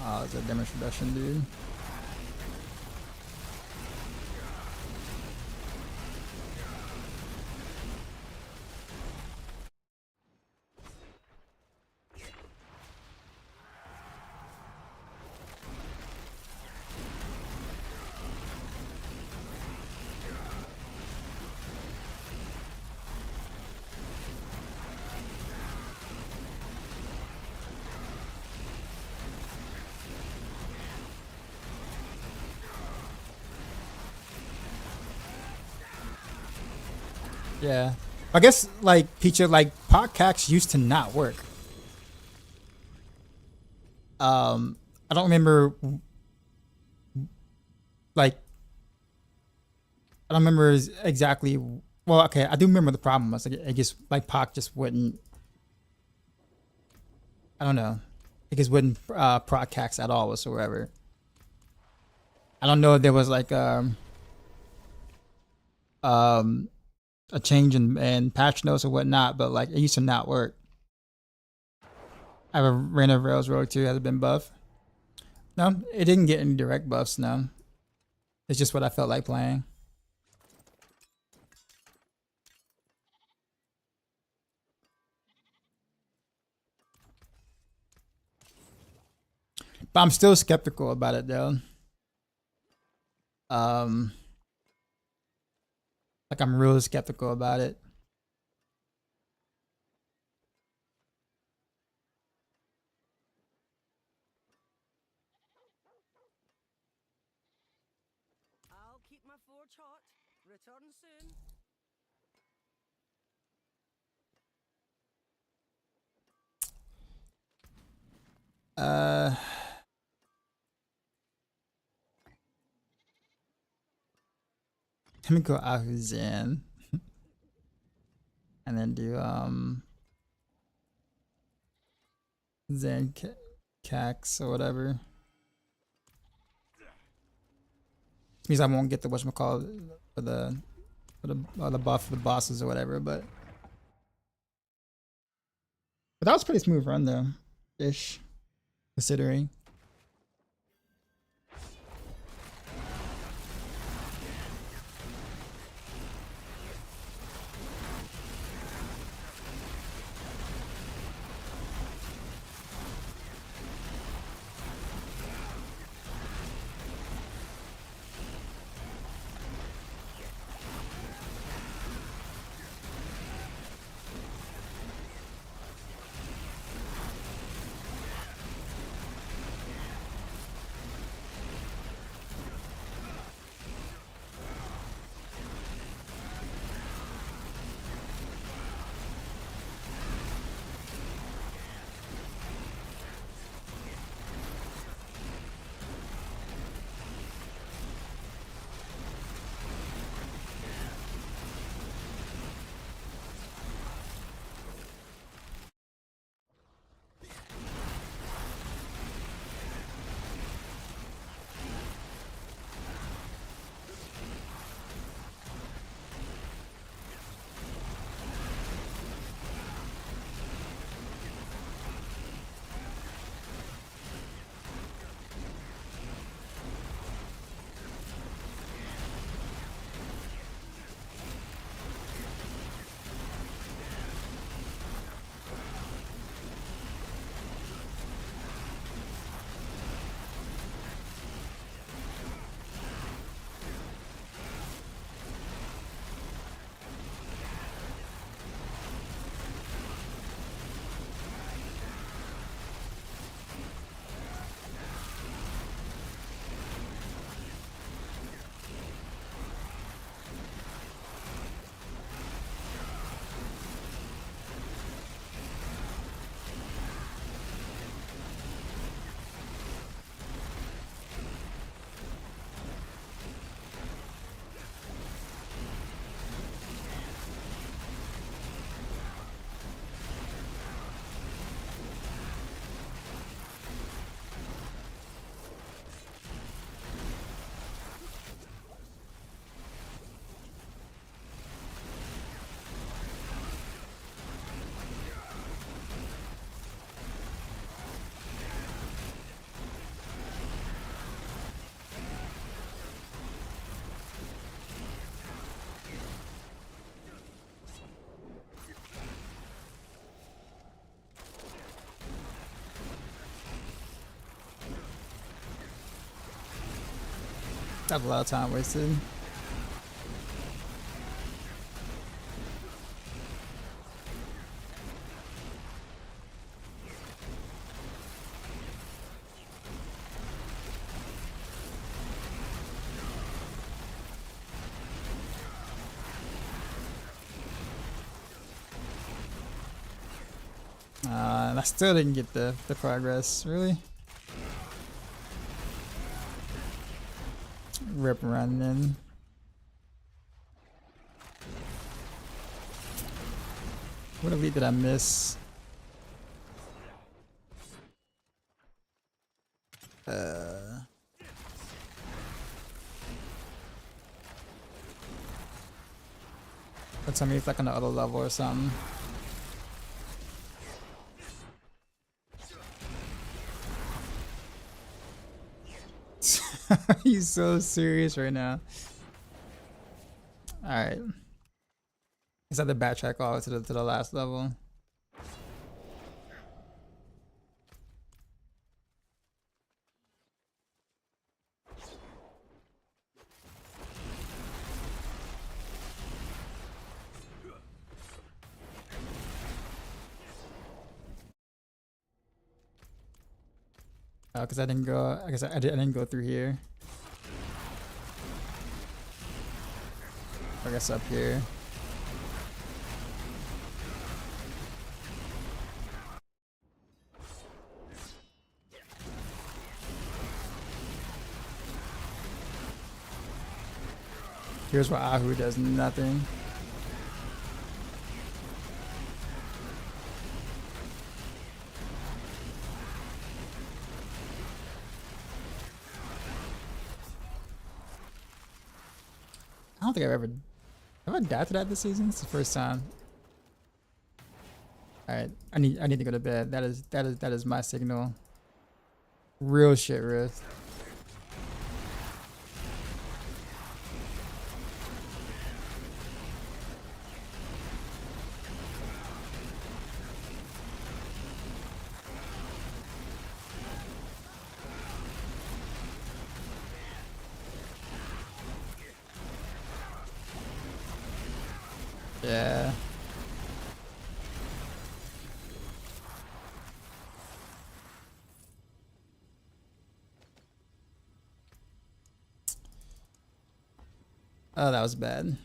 oh, it's a damage reduction, dude. Yeah. I guess like Peacha, like podcasts used to not work. I don't remember like I don't remember exactly. Well, okay, I do remember the problem was like it just like Pac just wouldn't. I don't know. It just wouldn't podcasts at all whatsoever. I don't know if there was like um a change in patch notes or whatnot, but like it used to not work. I have a random Rails Rogue too. Has it been buffed? No, it didn't get any direct buffs. No, it's just what I felt like playing. But I'm still skeptical about it though. Um, like I'm really skeptical about it. keep my forge hot. Return soon. Uh, let me go Ahuzan. And then do Zen Cax or whatever. Means I won't get the whatchamacallit for the buff for the bosses or whatever, but that was a pretty smooth run though, ish, considering. I have a lot of time wasted. And I still didn't get the progress, really. Rip running. What elite did I miss? But tell me if like on the other level or something. He's so serious right now. Alright. Is that the backtrack all to the last level? Oh, because I didn't go. I guess I didn't go through here. I guess up here. Here's where Ahu does nothing. I don't think have I died to that this season? It's the first time. Alright, I need to go to bed. That is my signal. Real shit, Rift. Yeah. Oh, that was bad.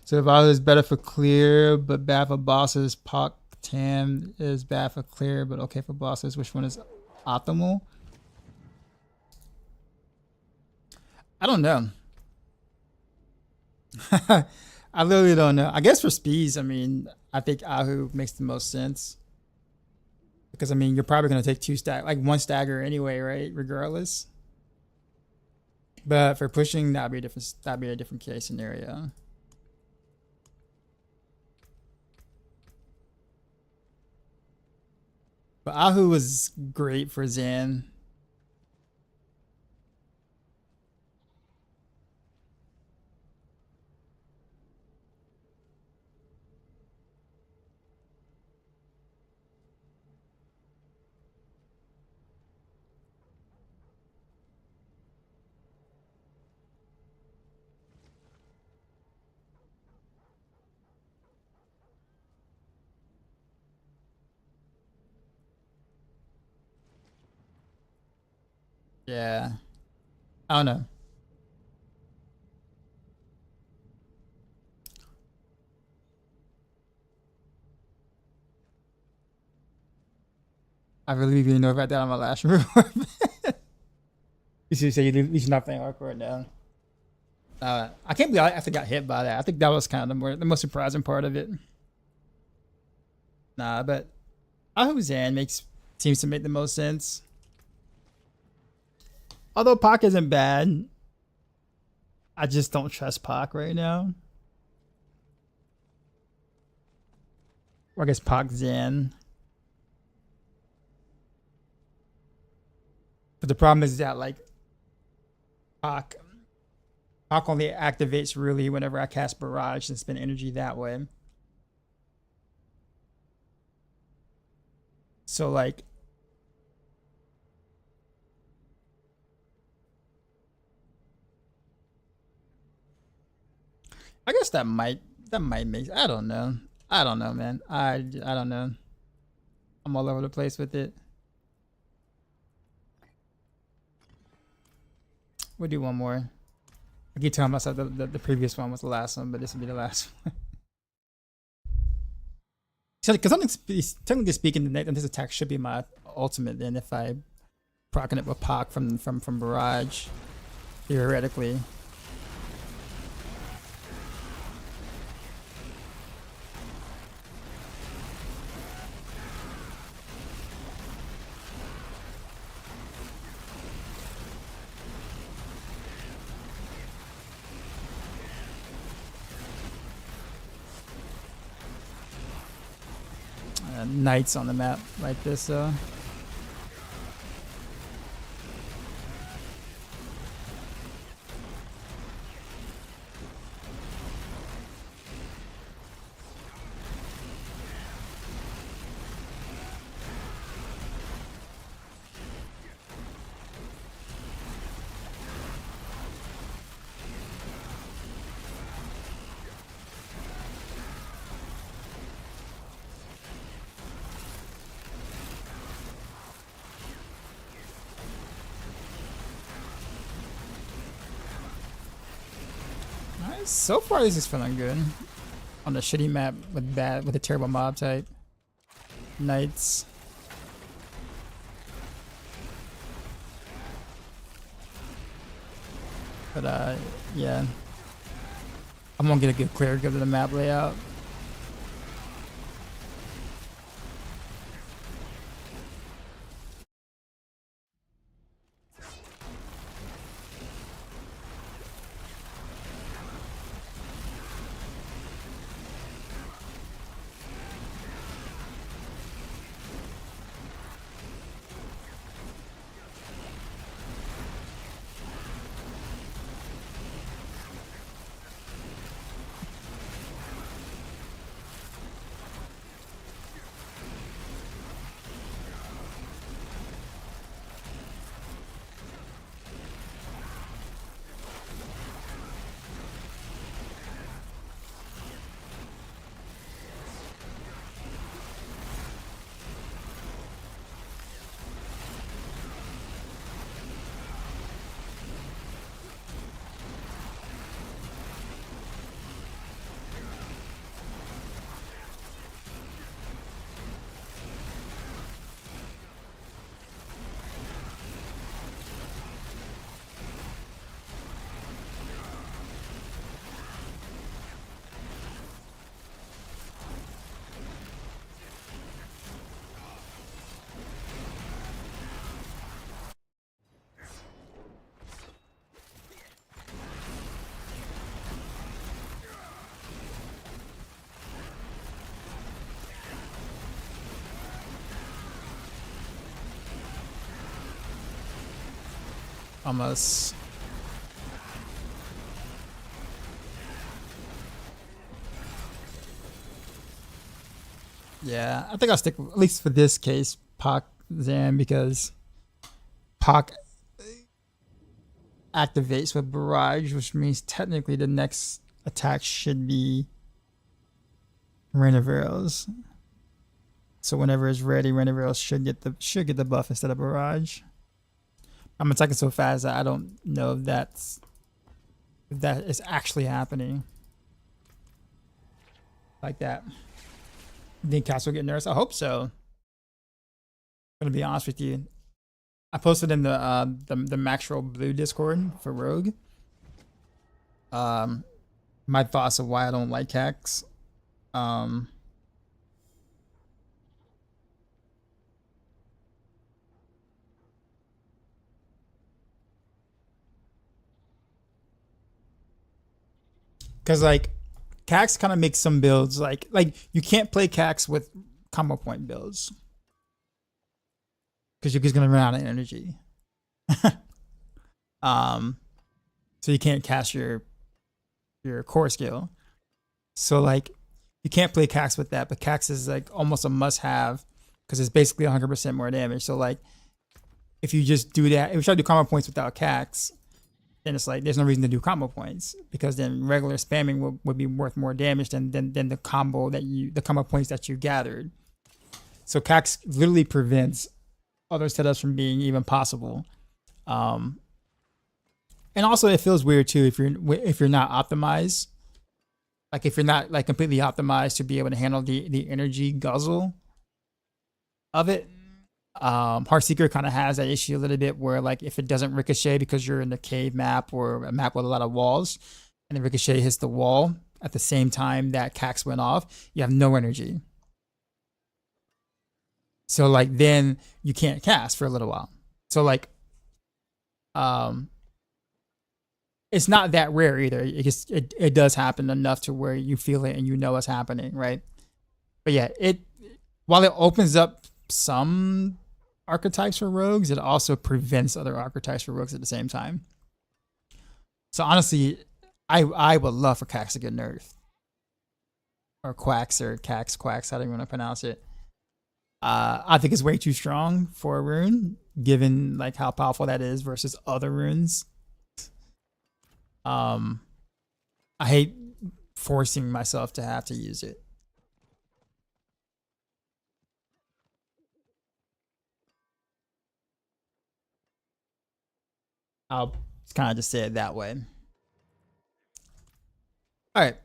So if I was better for clear, but bad for bosses, Poc Tam is bad for clear, but okay for bosses. Which one is optimal? I don't know. I literally don't know. I guess for speeds, I mean, I think Ahu makes the most sense. Because I mean, you're probably gonna take one stagger anyway, right? Regardless. But for pushing, that'd be a different case scenario. But Ahu was great for Zan. Yeah. I don't know. I really didn't know about that on my last report. You should say you should not playing hardcore now. I can't believe I actually got hit by that. I think that was kind of the most surprising part of it. Nah, but Ahu Zan seems to make the most sense. Although Pac isn't bad, I just don't trust Pac right now. Or I guess Pac Zan. But the problem is that like Pac only activates really whenever I cast Barrage and spend energy that way. So like I guess that might make I don't know. I don't know, man. I don't know. I'm all over the place with it. We'll do one more. I keep telling myself the previous one was the last one, but this will be the last one. So, because technically speaking, this attack should be my ultimate. Then, if I procking it with Pac from Barrage, theoretically. Knights on the map like this, so. So far, this is feeling good. On the shitty map with a terrible mob type. Knights. But yeah. I'm gonna get a good clear good of the map layout. Almost. Yeah, I think I'll stick, at least for this case, Pac Zan, because Pac activates with Barrage, which means technically the next attack should be Rain of Arrows. So whenever it's ready, Rain of Arrows should get the buff instead of Barrage. I'm attacking so fast that I don't know if that is actually happening. Like that. Think cats will get nerfs? I hope so. I'm gonna be honest with you. I posted in the maxroll blue Discord for Rogue. My thoughts of why I don't like hacks. Because like Cax kind of makes some builds like you can't play Cax with combo point builds because you're just gonna run out of energy. So you can't cast your core skill. So like you can't play Cax with that, but Cax is like almost a must-have because it's basically 100% more damage. So like if you just do that, if you try to do combo points without Cax, then it's like there's no reason to do combo points because then regular spamming would be worth more damage than the combo points that you gathered. So Cax literally prevents other setups from being even possible. And also it feels weird too if you're not optimized. Like if you're not like completely optimized to be able to handle the energy guzzle of it. Heartseeker kind of has that issue a little bit where like if it doesn't ricochet because you're in a cave map or a map with a lot of walls and the ricochet hits the wall at the same time that Cax went off, you have no energy. So like then you can't cast for a little while. So like it's not that rare either. It does happen enough to where you feel it and you know what's happening, right? But yeah, while it opens up some archetypes for rogues, it also prevents other archetypes for rogues at the same time. So honestly, I would love for Cax to get nerfed. Or Quacks or Cax, Quacks, how do you want to pronounce it? I think it's way too strong for a rune, given like how powerful that is versus other runes. I hate forcing myself to have to use it. I'll kind of just say it that way. All right,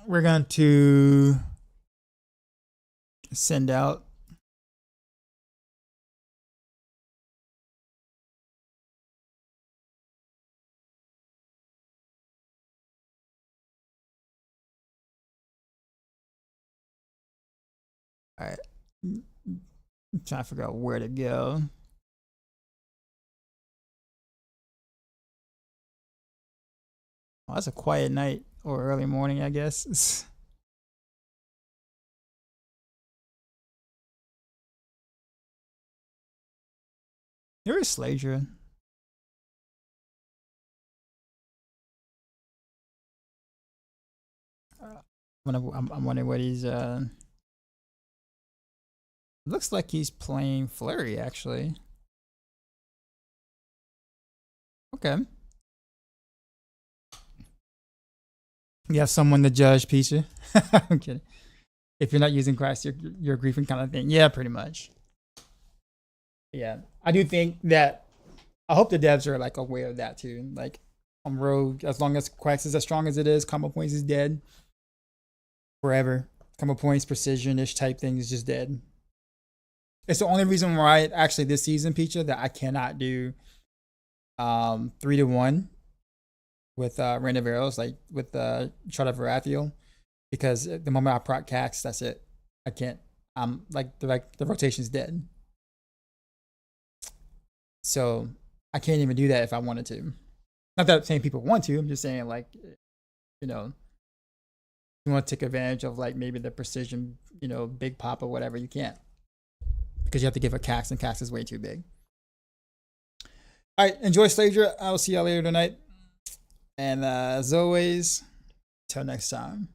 we're going to send out. All right, I'm trying to figure out where to go. Oh, that's a quiet night or early morning, I guess. There is Sladra. I'm wondering what he's. Looks like he's playing Flurry, actually. Okay. You have someone to judge, Peachy. I'm kidding. If you're not using Christ, you're griefing kind of thing. Yeah, pretty much. Yeah, I do think that. I hope the devs are like aware of that too. Like on Rogue, as long as Quax is as strong as it is, combo points is dead forever. Combo points, precision-ish type thing is just dead. It's the only reason why actually this season, Peacha, that I cannot do 3-1 with Rain of Arrows, like with Shard of Varathiel, because the moment I proc Cax, that's it. I can't. Like the rotation's dead. So I can't even do that if I wanted to. Not that I'm saying people want to. I'm just saying like, you know, you want to take advantage of like maybe the precision, you know, big pop or whatever. You can't, because you have to give a Cax, and Cax is way too big. All right, enjoy Sladra. I'll see y'all later tonight. And as always, till next time.